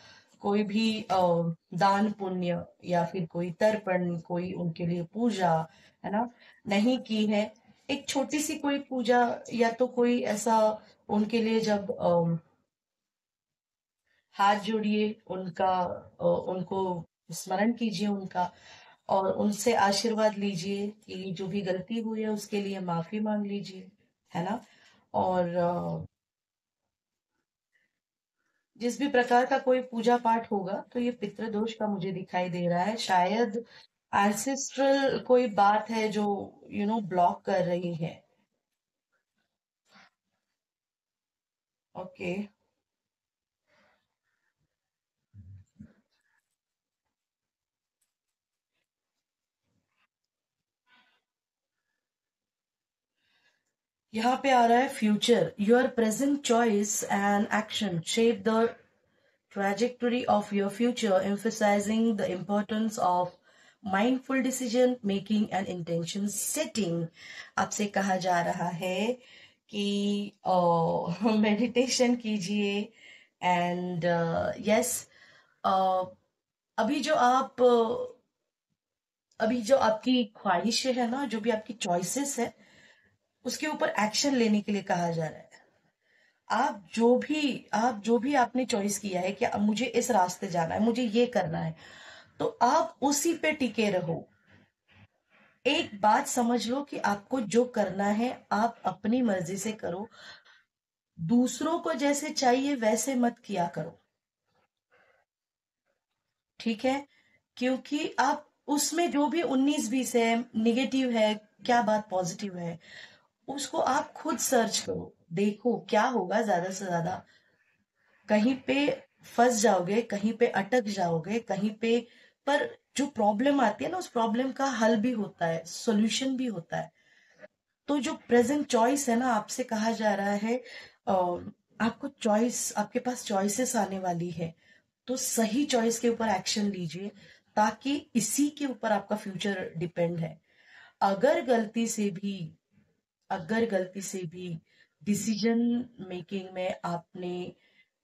कोई भी दान पुण्य या फिर कोई तर्पण, कोई उनके लिए पूजा, है ना, नहीं की है, एक छोटी सी कोई पूजा या तो कोई ऐसा उनके लिए जब हाथ जोड़िए, उनका उनको स्मरण कीजिए उनका, और उनसे आशीर्वाद लीजिए कि जो भी गलती हुई है उसके लिए माफी मांग लीजिए, है ना। और जिस भी प्रकार का कोई पूजा पाठ होगा तो ये पितृदोष का मुझे दिखाई दे रहा है। शायद एंसेस्ट्रल कोई बात है जो ब्लॉक कर रही है। ओके। यहाँ पे आ रहा है future, your present choice and action shape the trajectory of your future, emphasizing the importance of mindful decision making and intention setting। आपसे कहा जा रहा है कि मेडिटेशन कीजिए एंड यस, अ, अभी जो आप अभी जो आपकी ख्वाहिशें है ना, जो भी आपकी चॉइसेस है, उसके ऊपर एक्शन लेने के लिए कहा जा रहा है। आप जो भी आपने चॉइस किया है कि अब मुझे इस रास्ते जाना है, मुझे ये करना है, तो आप उसी पे टिके रहो। एक बात समझ लो कि आपको जो करना है आप अपनी मर्जी से करो। दूसरों को जैसे चाहिए वैसे मत किया करो। ठीक है? क्योंकि आप उसमें जो भी 19-20 है, निगेटिव है, क्या बात पॉजिटिव है, उसको आप खुद सर्च करो। देखो क्या होगा। ज्यादा से ज्यादा कहीं पे फंस जाओगे, कहीं पे अटक जाओगे, कहीं पे। पर जो प्रॉब्लम आती है ना, उस प्रॉब्लम का हल भी होता है, सॉल्यूशन भी होता है। तो जो प्रेजेंट चॉइस है ना, आपसे कहा जा रहा है आपको चॉइस, आपके पास चॉइसेस आने वाली है, तो सही चॉइस के ऊपर एक्शन लीजिए, ताकि इसी के ऊपर आपका फ्यूचर डिपेंड है। अगर गलती से भी अगर गलती से भी डिसीजन मेकिंग में आपने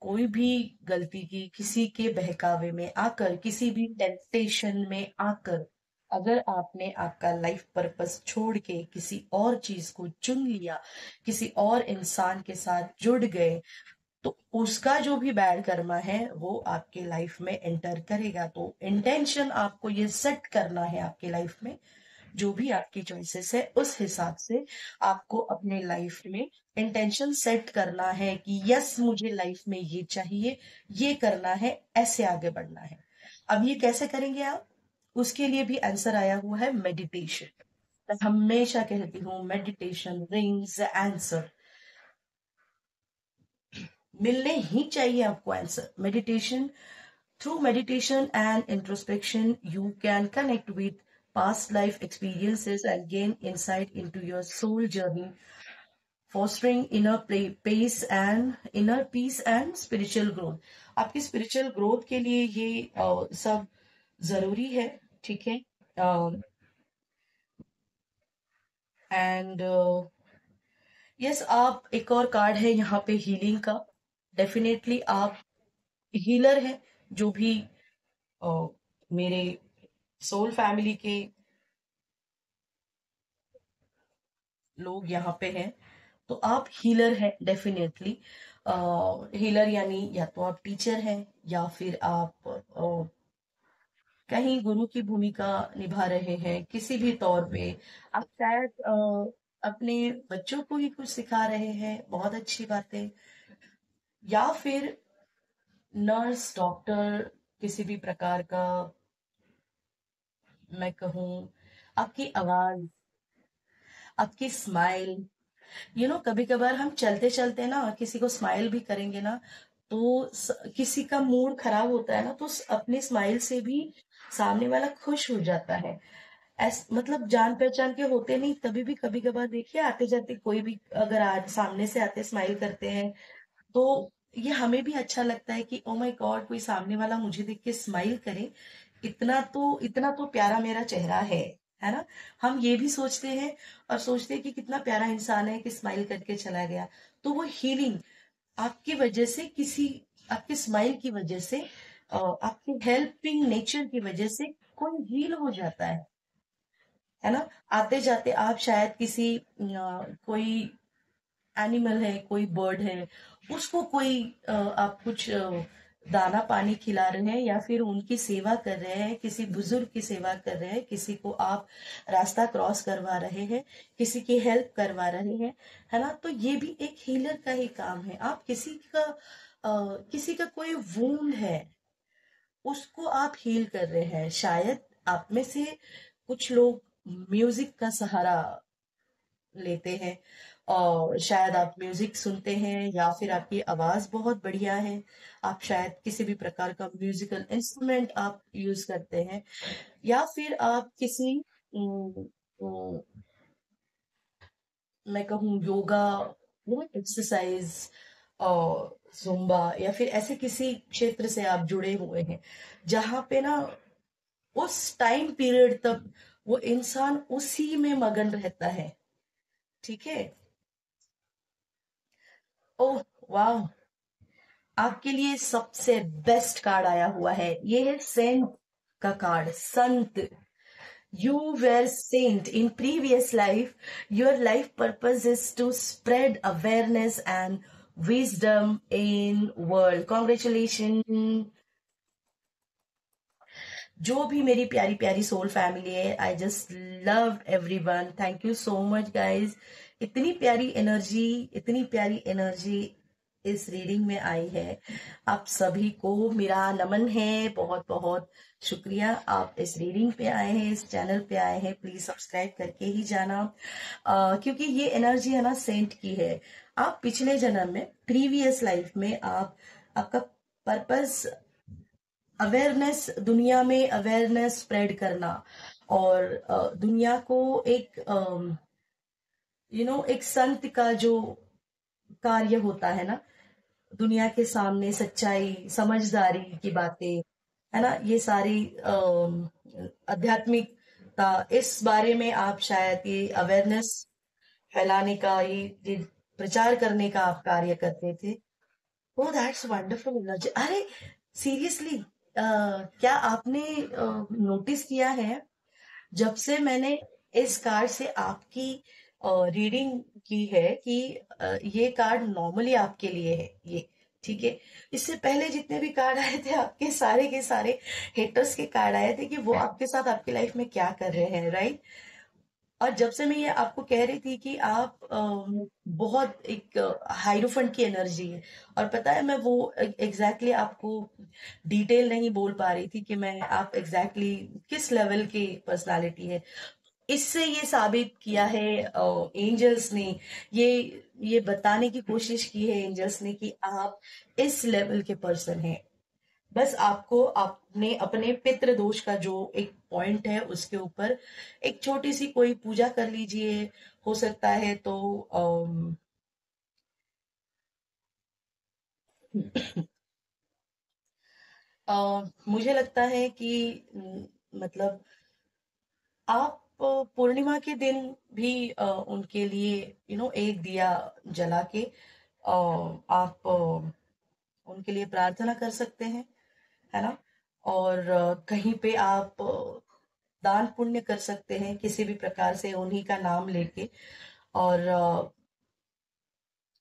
कोई भी गलती की, किसी के बहकावे में आकर, किसी भी टेम्पटेशन में आकर, अगर आपने आपका लाइफ पर्पस छोड़ के किसी और चीज को चुन लिया, किसी और इंसान के साथ जुड़ गए, तो उसका जो भी बैड कर्मा है वो आपके लाइफ में एंटर करेगा। तो इंटेंशन आपको ये सेट करना है आपके लाइफ में। जो भी आपकी चॉइसेस है उस हिसाब से आपको अपने लाइफ में इंटेंशन सेट करना है कि यस, मुझे लाइफ में ये चाहिए, ये करना है, ऐसे आगे बढ़ना है। अब ये कैसे करेंगे आप? उसके लिए भी आंसर आया हुआ है, मेडिटेशन। मैं हमेशा कहती हूँ, मेडिटेशन रिंग्स आंसर। मिलने ही चाहिए आपको answer. Meditation, through meditation and introspection, you can connect with past life experiences and gain insight into your soul journey, fostering inner peace and spiritual growth. आपकी spiritual growth के लिए ये सब जरूरी है। ठीक है? एंड यस, आप, एक और कार्ड है यहाँ पे हीलिंग का। डेफिनेटली आप हीलर हैं। जो भी अ, मेरे सोल फैमिली के लोग यहाँ पे हैं, तो आप हीलर हैं डेफिनेटली। हीलर यानी या तो आप टीचर हैं, या फिर आप कहीं गुरु की भूमिका निभा रहे हैं किसी भी तौर पे। आप शायद अपने बच्चों को ही कुछ सिखा रहे हैं, बहुत अच्छी बात है। या फिर नर्स, डॉक्टर, किसी भी प्रकार का, मैं कहूँ, आपकी आवाज, आपकी स्माइल, कभी कभार हम चलते चलते ना किसी को स्माइल भी करेंगे ना, तो किसी का मूड खराब होता है ना, तो अपनी स्माइल से भी सामने वाला खुश हो जाता है। मतलब जान पहचान के होते नहीं, तभी भी कभी कभार देखिए, आते जाते कोई भी अगर आज सामने से आते स्माइल करते हैं, तो ये हमें भी अच्छा लगता है कि ओ माय गॉड, कोई सामने वाला मुझे देख के स्माइल करे। इतना तो प्यारा मेरा चेहरा है ना? हम ये भी सोचते हैं, और सोचते हैं कि कितना प्यारा इंसान है कि स्माइल करके चला गया। तो वो हीलिंग आपकी वजह से, किसी आपके स्माइल की वजह से, आपके हेल्पिंग नेचर की वजह से कोई हील हो जाता है ना? आते जाते आप शायद किसी कोई एनिमल है, कोई बर्ड है, उसको कोई आप कुछ दाना पानी खिला रहे हैं, या फिर उनकी सेवा कर रहे हैं, किसी बुजुर्ग की सेवा कर रहे हैं, किसी को आप रास्ता क्रॉस करवा रहे हैं, किसी की हेल्प करवा रहे हैं, है ना? तो ये भी एक हीलर का ही काम है। आप किसी का कोई वूंड है, उसको आप हील कर रहे हैं। शायद आप में से कुछ लोग म्यूजिक का सहारा लेते हैं, और शायद आप म्यूजिक सुनते हैं, या फिर आपकी आवाज बहुत बढ़िया है, आप शायद किसी भी प्रकार का म्यूजिकल इंस्ट्रूमेंट आप यूज करते हैं, या फिर आप किसी अम, अम, मैं कहूँ योगा, एक्सरसाइज और जुम्बा, या फिर ऐसे किसी क्षेत्र से आप जुड़े हुए हैं, जहां पे ना उस टाइम पीरियड तक वो इंसान उसी में मगन रहता है। ठीक है? ओह, वाह! आपके लिए सबसे बेस्ट कार्ड आया हुआ है, ये है सेंट का card, Sant. You were saint in previous life. Your life purpose is to spread awareness and wisdom in world. Congratulations. जो भी मेरी प्यारी प्यारी सोल फैमिली है, I just love everyone, thank you so much guys. इतनी प्यारी energy इस reading में आई है। आप सभी को मेरा नमन है, बहुत बहुत शुक्रिया। आप इस रीडिंग पे आए हैं, इस चैनल पे आए हैं, प्लीज सब्सक्राइब करके ही जाना। क्योंकि ये एनर्जी है ना सेंट की है। आप पिछले जन्म में, प्रीवियस लाइफ में, आपका पर्पस अवेयरनेस, दुनिया में अवेयरनेस स्प्रेड करना, और दुनिया को एक एक संत का जो कार्य होता है ना, दुनिया के सामने सच्चाई, समझदारी की बातें, है ना, ये सारी आध्यात्मिकता, इस बारे में आप शायद ये अवेयरनेस फैलाने का, ये प्रचार करने का आप कार्य करते थे। Oh that's wonderful energy. अरे सीरियसली, क्या आपने नोटिस किया है, जब से मैंने इस कार्ड से आपकी रीडिंग की है, कि ये कार्ड नॉर्मली आपके लिए है, ये ठीक है। इससे पहले जितने भी कार्ड आए थे आपके, सारे के सारे हेटर्स के कार्ड आए थे, कि वो आपके साथ आपकी लाइफ में क्या कर रहे हैं, राइट। और जब से मैं ये आपको कह रही थी कि आप बहुत एक हाइरोफंट की एनर्जी है, और पता है मैं वो एग्जैक्टली आपको डिटेल नहीं बोल पा रही थी कि मैं आप एग्जैक्टली किस लेवल की पर्सनालिटी है। इससे ये साबित किया है एंजल्स ने, ये ये बताने की कोशिश की है एंजल्स ने, कि आप इस लेवल के पर्सन हैं। बस आपको आपने अपने पितृ दोष का जो एक पॉइंट है, उसके ऊपर एक छोटी सी कोई पूजा कर लीजिए, हो सकता है तो मुझे लगता है कि मतलब आप पूर्णिमा के दिन भी उनके लिए एक दिया जला के आप उनके लिए प्रार्थना कर सकते हैं, है ना। और कहीं पे आप दान पुण्य कर सकते हैं, किसी भी प्रकार से उन्हीं का नाम लेके। और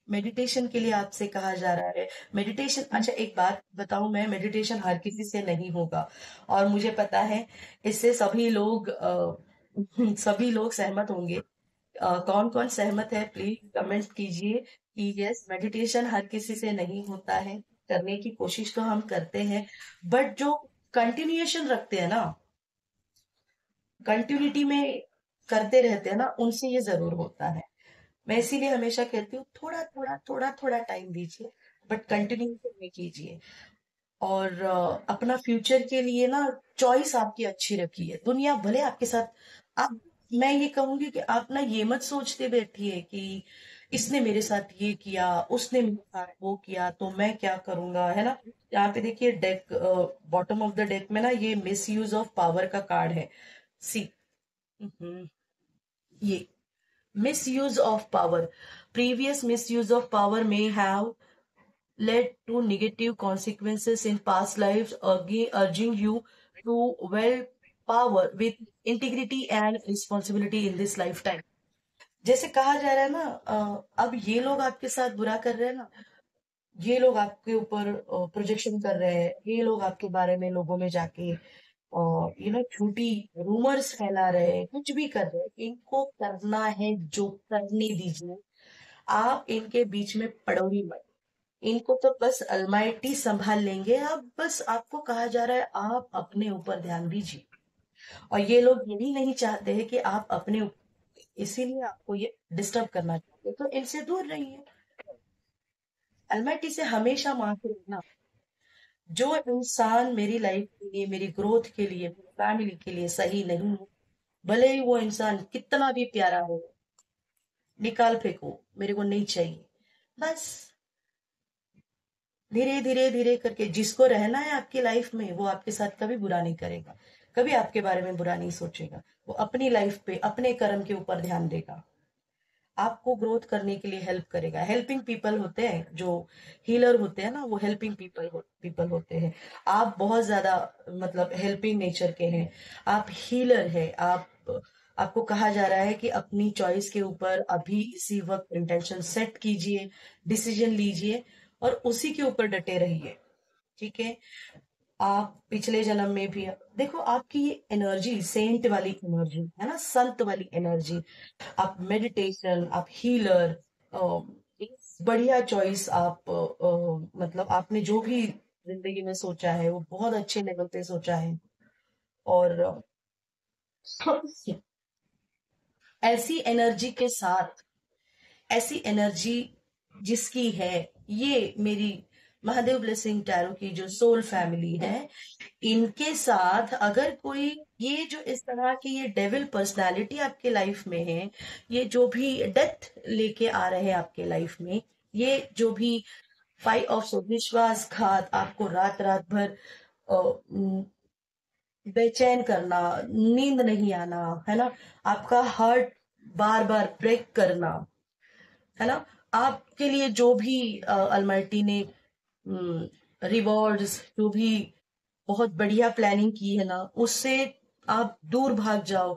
मेडिटेशन के लिए आपसे कहा जा रहा है, मेडिटेशन, अच्छा एक बात बताऊं, मैं मेडिटेशन हर किसी से नहीं होगा, और मुझे पता है इससे सभी लोग सहमत होंगे। कौन कौन सहमत है, प्लीज कमेंट कीजिए कि यस, मेडिटेशन हर किसी से नहीं होता है। करने की कोशिश तो हम करते हैं, बट जो कंटिन्यूएशन रखते हैं ना, कंटिन्यूटी में करते रहते हैं ना, उनसे ये जरूर होता है। मैं इसीलिए हमेशा कहती हूँ, थोड़ा थोड़ा थोड़ा थोड़ा टाइम दीजिए, बट कंटिन्यू में कीजिए। और अपना फ्यूचर के लिए ना चॉइस आपकी अच्छी रखिए। दुनिया भले आपके साथ, आप, मैं ये कहूंगी कि आप ना ये मत सोचते बैठिए कि इसने मेरे साथ ये किया, उसने मेरे साथ वो किया, तो मैं क्या करूंगा, है ना। यहाँ पे देखिए, deck, bottom of the deck में ना ये मिस यूज ऑफ पावर का कार्ड है। सी, ये misuse of power. Previous misuse of power may have led to negative consequences in past lives, urging you to wield power with integrity and responsibility in this lifetime. जैसे कहा जा रहा है ना, अब ये लोग आपके साथ बुरा कर रहे हैं ना, ये लोग आपके ऊपर प्रोजेक्शन कर रहे हैं, ये लोग आपके बारे में लोगों में जाके और झूठी रूमर्स फैला रहे हैं, कुछ भी कर रहे हैं, इनको करना है जो करने दीजिए। आप इनके बीच में पड़ो ही मत। इनको तो बस अलमाइटी संभाल लेंगे। आप बस, आपको कहा जा रहा है आप अपने ऊपर ध्यान दीजिए, और ये लोग यही नहीं चाहते हैं कि आप अपने इसीलिए आपको ये डिस्टर्ब करना चाहते हैं, तो इनसे दूर रहिए। अलमाइटी से हमेशा मांगते रहना, जो इंसान मेरी लाइफ के लिए, मेरी ग्रोथ के लिए, मेरी फैमिली के लिए सही नहीं है, भले ही वो इंसान कितना भी प्यारा हो, निकाल फेंको, मेरे को नहीं चाहिए। बस धीरे धीरे धीरे करके, जिसको रहना है आपकी लाइफ में, वो आपके साथ कभी बुरा नहीं करेगा, कभी आपके बारे में बुरा नहीं सोचेगा। वो अपनी लाइफ पे, अपने कर्म के ऊपर ध्यान देगा। आपको ग्रोथ करने के लिए हेल्प करेगा। हेल्पिंग पीपल होते हैं जो हीलर होते हैं ना, वो हेल्पिंग पीपल होते हैं। आप बहुत ज्यादा मतलब हेल्पिंग नेचर के हैं, आप हीलर है। आपको कहा जा रहा है कि अपनी चॉइस के ऊपर अभी इसी वक्त इंटेंशन सेट कीजिए, डिसीजन लीजिए और उसी के ऊपर डटे रहिए। ठीक है। आप पिछले जन्म में भी देखो, आपकी ये एनर्जी सेंट वाली एनर्जी है ना, संत वाली एनर्जी। आप मेडिटेशन, आप हीलर, बढ़िया चॉइस। आप मतलब आपने जो भी जिंदगी में सोचा है वो बहुत अच्छे लेवल पे सोचा है। और ऐसी एनर्जी के साथ, ऐसी एनर्जी जिसकी है, ये मेरी महादेव ब्लेसिंग टैरो की जो सोल फैमिली है, इनके साथ अगर कोई ये जो इस तरह की ये डेविल पर्सनालिटी आपके लाइफ में है, ये जो भी डेथ लेके आ रहे हैं आपके लाइफ में, ये जो भी फाइव ऑफ विश्वासघात, आपको रात रात भर बेचैन करना, नींद नहीं आना, है ना, आपका हार्ट बार बार ब्रेक करना, है ना, आपके लिए जो भी अल्माइटी ने रिवॉर्ड्स, जो भी बहुत बढ़िया प्लानिंग की है ना, उससे आप दूर भाग जाओ।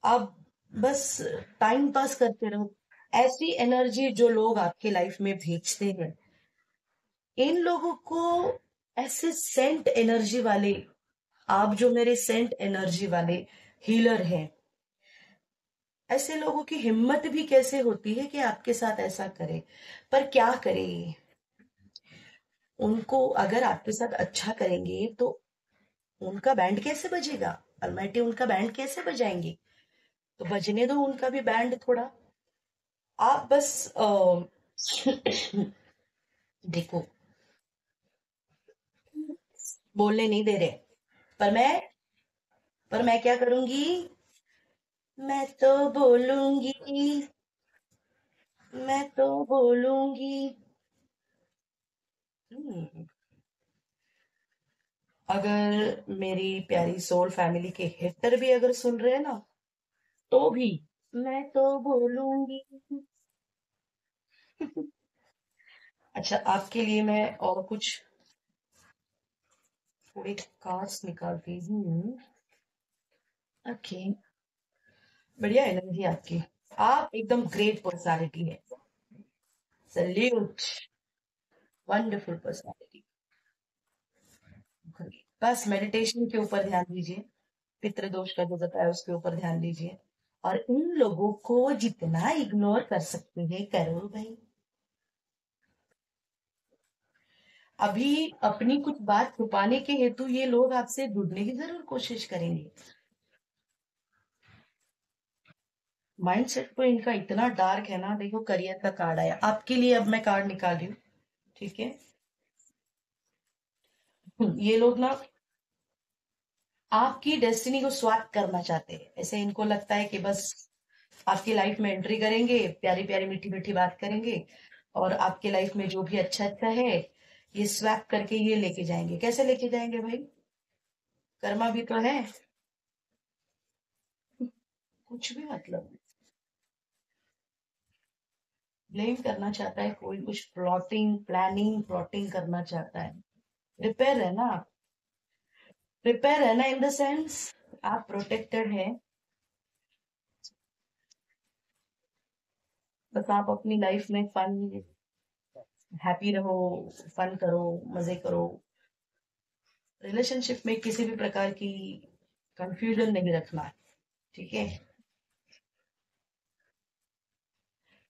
आप बस टाइम पास करते रहो। ऐसी एनर्जी जो लोग आपके लाइफ में भेजते हैं, इन लोगों को, ऐसे सेंट एनर्जी वाले, आप जो मेरे सेंट एनर्जी वाले हीलर हैं, ऐसे लोगों की हिम्मत भी कैसे होती है कि आपके साथ ऐसा करे। पर क्या करे, उनको अगर आपके साथ अच्छा करेंगे तो उनका बैंड कैसे बजेगा, अलमाइटी उनका बैंड कैसे बजाएंगे। तो बजने दो उनका भी बैंड थोड़ा। आप बस देखो, बोलने नहीं दे रहे, पर मैं क्या करूंगी, मैं तो बोलूंगी, मैं तो बोलूंगी। हम्म, अगर मेरी प्यारी सोल फैमिली के हेटर भी अगर सुन रहे हैं ना, तो भी मैं तो बोलूंगी। अच्छा, आपके लिए मैं और कुछ थोड़े कार्ड्स निकालती हूँ। ओके, बढ़िया एनर्जी आपकी, आप एकदम ग्रेट पर्सनालिटी है। Salute, wonderful personality. बस मेडिटेशन के ऊपर ध्यान दीजिए, पितृदोष का जो बताया उसके ऊपर ध्यान दीजिए, और इन लोगों को जितना इग्नोर कर सकते हैं करो भाई। अभी अपनी कुछ बात छुपाने के हेतु ये लोग आपसे जुड़ने की जरूर कोशिश करेंगे। माइंडसेट तो इनका इतना डार्क है ना। देखो, करियर का कार्ड आया आपके लिए, अब मैं कार्ड निकाल रही हूँ। ठीक है। ये लोग ना आपकी डेस्टिनी को स्वैप करना चाहते हैं। ऐसे इनको लगता है कि बस आपकी लाइफ में एंट्री करेंगे, प्यारी प्यारी मीठी मीठी बात करेंगे, और आपके लाइफ में जो भी अच्छा अच्छा है ये स्वैप करके ये लेके जाएंगे। कैसे लेके जाएंगे भाई, कर्मा भी तो है। कुछ भी मतलब ब्लेम करना चाहता है कोई, कुछ प्लॉटिंग प्लानिंग प्लॉटिंग करना चाहता है। प्रिपेयर है ना, प्रिपेयर है ना, इन द सेंस आप प्रोटेक्टेड है। बस आप अपनी लाइफ में फन, हैप्पी रहो, फन करो, मजे करो। रिलेशनशिप में किसी भी प्रकार की कंफ्यूजन नहीं रखना है। ठीक है।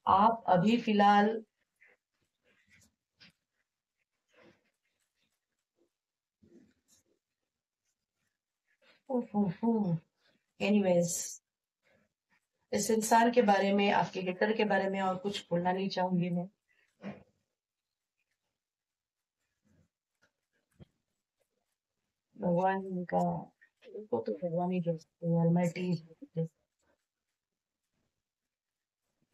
आप अभी फिलहाल, एनीवेज, इस इंसान के बारे में, आपके हिटर के बारे में और कुछ बोलना नहीं चाहूंगी मैं। भगवान का, इनको तो भगवान ही देखते हैं, ऑलमाइटी।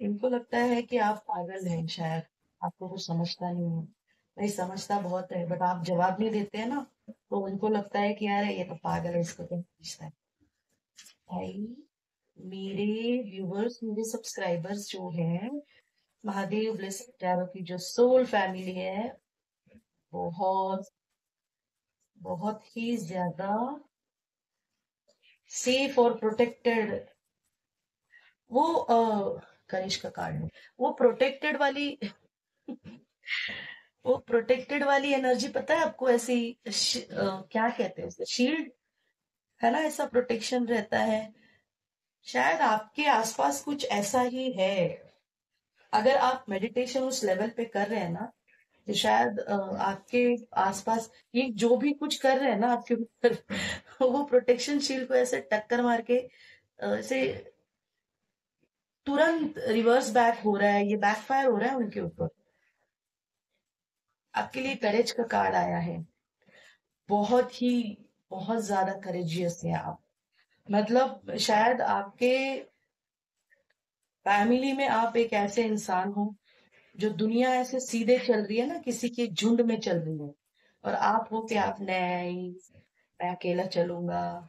इनको लगता है कि आप पागल हैं शायद, आपको कुछ समझता नहीं है। नहीं, समझता बहुत है, बट आप जवाब नहीं देते हैं ना, तो उनको लगता है कि यार ये तो पागल है, इसको क्या समझता है भाई। मेरे व्यूवर्स, मेरे सब्सक्राइबर्स जो हैं, महादेव ब्लेसिंग टैरो की जो सोल फैमिली है, बहुत बहुत ही ज्यादा सेफ और प्रोटेक्टेड। वो कनिष्क का कार्ड है। वो प्रोटेक्टेड वाली वो प्रोटेक्टेड वाली एनर्जी पता है आपको, ऐसी क्या कहते हैं उसे, शील्ड है ना, ऐसा प्रोटेक्शन रहता है। शायद आपके आसपास कुछ ऐसा ही है। अगर आप मेडिटेशन उस लेवल पे कर रहे हैं ना, तो शायद आपके आसपास ये जो भी कुछ कर रहे हैं ना आपके ऊपर वो प्रोटेक्शन शील्ड को ऐसे टक्कर मार के ऐसे तुरंत रिवर्स बैक हो रहा है, ये बैकफायर हो रहा है उनके ऊपर। आपके लिए करेज का कार्ड आया है। बहुत ही बहुत ज्यादा करेजियस है आप। मतलब शायद आपके फैमिली में आप एक ऐसे इंसान हो जो दुनिया ऐसे सीधे चल रही है ना, किसी के झुंड में चल रही है, और आप हो कि आप नहीं, मैं अकेला चलूंगा।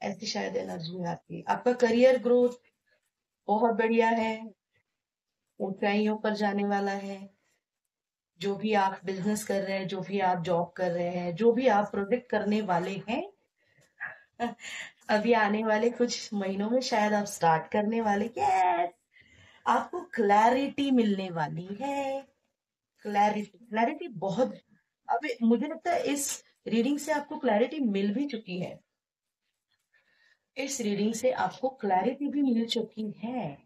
ऐसी शायद एनर्जी है आपकी। आपका करियर ग्रोथ बहुत बढ़िया है, ऊंचाइयों पर जाने वाला है। जो भी आप बिजनेस कर रहे हैं, जो भी आप जॉब कर रहे हैं, जो भी आप प्रोजेक्ट करने वाले हैं, अभी आने वाले कुछ महीनों में शायद आप स्टार्ट करने वाले, यस, आपको क्लैरिटी मिलने वाली है। क्लैरिटी क्लैरिटी बहुत। अभी मुझे लगता है इस रीडिंग से आपको क्लैरिटी मिल भी चुकी है। इस रीडिंग से आपको क्लैरिटी भी मिल चुकी है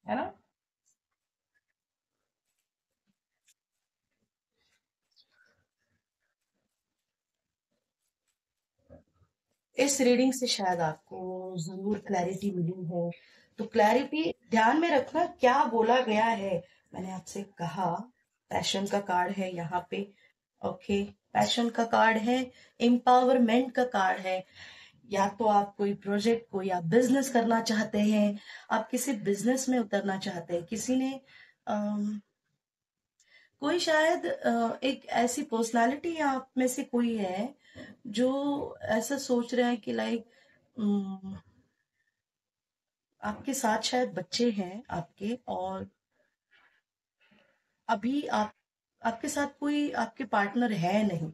ना। इस रीडिंग से शायद आपको जरूर क्लैरिटी मिली है। तो क्लैरिटी ध्यान में रखना क्या बोला गया है। मैंने आपसे कहा पैशन का कार्ड है यहाँ पे। ओके, पैशन का कार्ड है, एम्पावरमेंट का कार्ड है। या तो आप कोई प्रोजेक्ट, कोई आप बिजनेस करना चाहते हैं, आप किसी बिजनेस में उतरना चाहते हैं। किसी ने कोई शायद एक ऐसी पर्सनालिटी आप में से कोई है जो ऐसा सोच रहे हैं कि लाइक आपके साथ शायद बच्चे हैं आपके, और अभी आप आपके साथ कोई आपके पार्टनर है नहीं।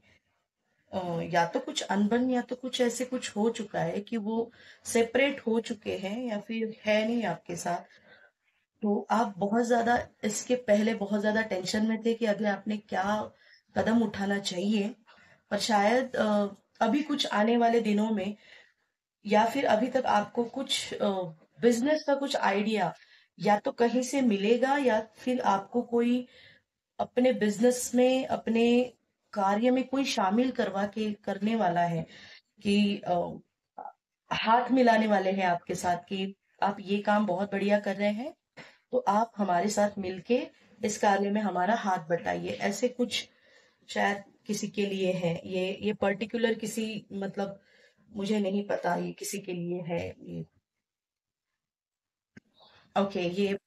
या तो कुछ अनबन, या तो कुछ ऐसे कुछ हो चुका है कि वो सेपरेट हो चुके हैं, या फिर है नहीं आपके साथ। तो आप बहुत ज्यादा इसके पहले बहुत ज्यादा टेंशन में थे कि अगले आपने क्या कदम उठाना चाहिए। पर शायद अभी कुछ आने वाले दिनों में, या फिर अभी तक आपको कुछ बिजनेस का कुछ आइडिया या तो कहीं से मिलेगा, या फिर आपको कोई अपने बिजनेस में, अपने कार्य में कोई शामिल करवा के करने वाला है कि हाथ मिलाने वाले हैं आपके साथ कि आप ये काम बहुत बढ़िया कर रहे हैं, तो आप हमारे साथ मिलके इस कार्य में हमारा हाथ बटाइए। ऐसे कुछ शायद किसी के लिए है। ये पर्टिकुलर किसी, मतलब मुझे नहीं पता ये किसी के लिए है ये। ओके, ये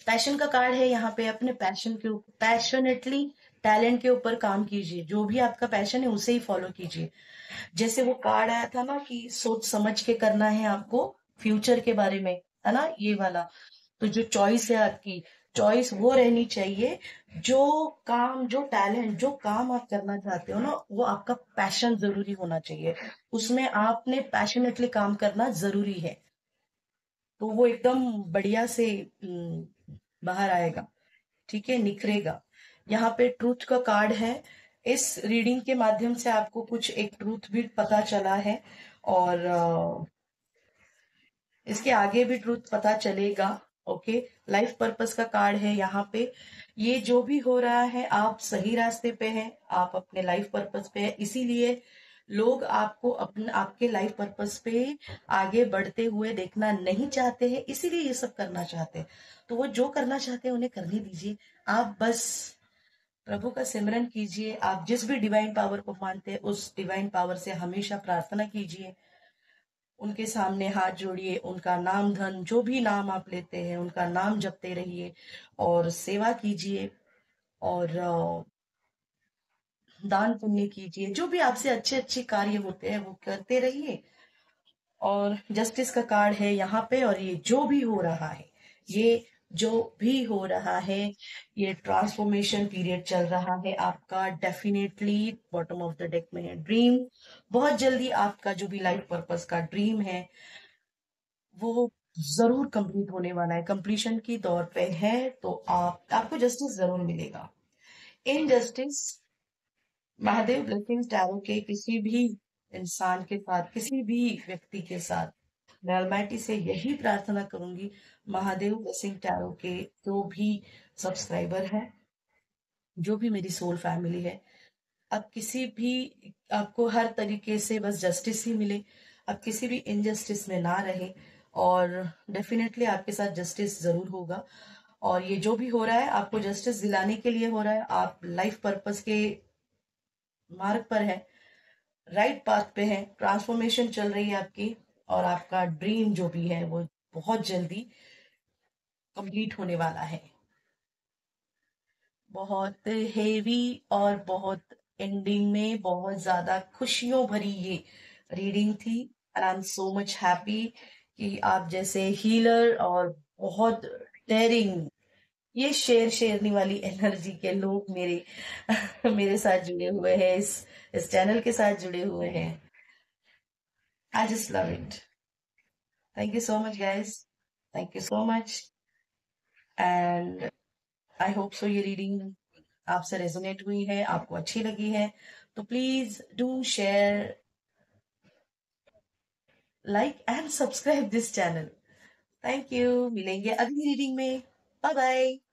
पैशन का कार्ड है यहाँ पे। अपने पैशन के ऊपर पैशनेटली, टैलेंट के ऊपर काम कीजिए। जो भी आपका पैशन है उसे ही फॉलो कीजिए। जैसे वो कार्ड आया था ना कि सोच समझ के करना है आपको, फ्यूचर के बारे में, है ना, ये वाला। तो जो चॉइस है आपकी, चॉइस वो रहनी चाहिए। जो काम, जो टैलेंट, जो काम आप करना चाहते हो ना, वो आपका पैशन जरूरी होना चाहिए। उसमें आपने पैशनेटली काम करना जरूरी है। तो वो एकदम बढ़िया से बाहर आएगा, ठीक है, निखरेगा। यहाँ पे ट्रूथ का कार्ड है। इस रीडिंग के माध्यम से आपको कुछ एक ट्रूथ भी पता चला है, और इसके आगे भी ट्रूथ पता चलेगा। ओके, लाइफ पर्पस का कार्ड है यहाँ पे। ये जो भी हो रहा है, आप सही रास्ते पे हैं, आप अपने लाइफ पर्पस पे हैं, इसीलिए लोग आपको अपने आपके लाइफ पर्पस पे आगे बढ़ते हुए देखना नहीं चाहते हैं, इसीलिए ये सब करना चाहते हैं। तो वो जो करना चाहते हैं उन्हें करने दीजिए। आप बस प्रभु का सिमरन कीजिए। आप जिस भी डिवाइन पावर को मानते हैं उस डिवाइन पावर से हमेशा प्रार्थना कीजिए। उनके सामने हाथ जोड़िए, उनका नाम, धन, जो भी नाम आप लेते हैं उनका नाम जपते रहिए, और सेवा कीजिए, और दान पुण्य कीजिए। जो भी आपसे अच्छे अच्छे कार्य होते हैं वो करते रहिए। और जस्टिस का कार्ड है यहाँ पे। और ये जो भी हो रहा है, ये जो भी हो रहा है, ये ट्रांसफॉर्मेशन पीरियड चल रहा है आपका। Definitely bottom of the deck में है ड्रीम। बहुत जल्दी आपका जो भी लाइफ पर्पस का ड्रीम है वो जरूर कंप्लीट होने वाला है, कंप्लीशन की दौर पे है। तो आपको जस्टिस जरूर मिलेगा। इन जस्टिस महादेव ब्लेसिंग टैरो के किसी भी इंसान के साथ, किसी भी व्यक्ति के साथ मैं अलमाइटी से यही प्रार्थना करूंगी, महादेव ब्लेसिंग टैरो के जो भी सब्सक्राइबर है, जो भी मेरी सोल फैमिली है, अब किसी भी, आपको हर तरीके से बस जस्टिस ही मिले। अब किसी भी इनजस्टिस में ना रहे। और डेफिनेटली आपके साथ जस्टिस जरूर होगा। और ये जो भी हो रहा है आपको जस्टिस दिलाने के लिए हो रहा है। आप लाइफ पर्पस के मार्ग पर है, राइट पाथ पे है, ट्रांसफॉर्मेशन चल रही है आपकी। और आपका ड्रीम जो भी है वो बहुत जल्दी कंप्लीट होने वाला है। बहुत हेवी और बहुत एंडिंग में बहुत ज्यादा खुशियों भरी ये रीडिंग थी। And I am so much happy कि आप जैसे हीलर और बहुत डेयरिंग, ये शेरनी वाली एनर्जी के लोग मेरे मेरे साथ जुड़े हुए हैं, इस चैनल के साथ जुड़े हुए हैं। I just love it. Thank you so much guys. Thank you so much. And I hope so ये रीडिंग आपसे रेजोनेट हुई है, आपको अच्छी लगी है। तो please do share, like and subscribe this channel. Thank you. मिलेंगे अगली रीडिंग में। Bye bye.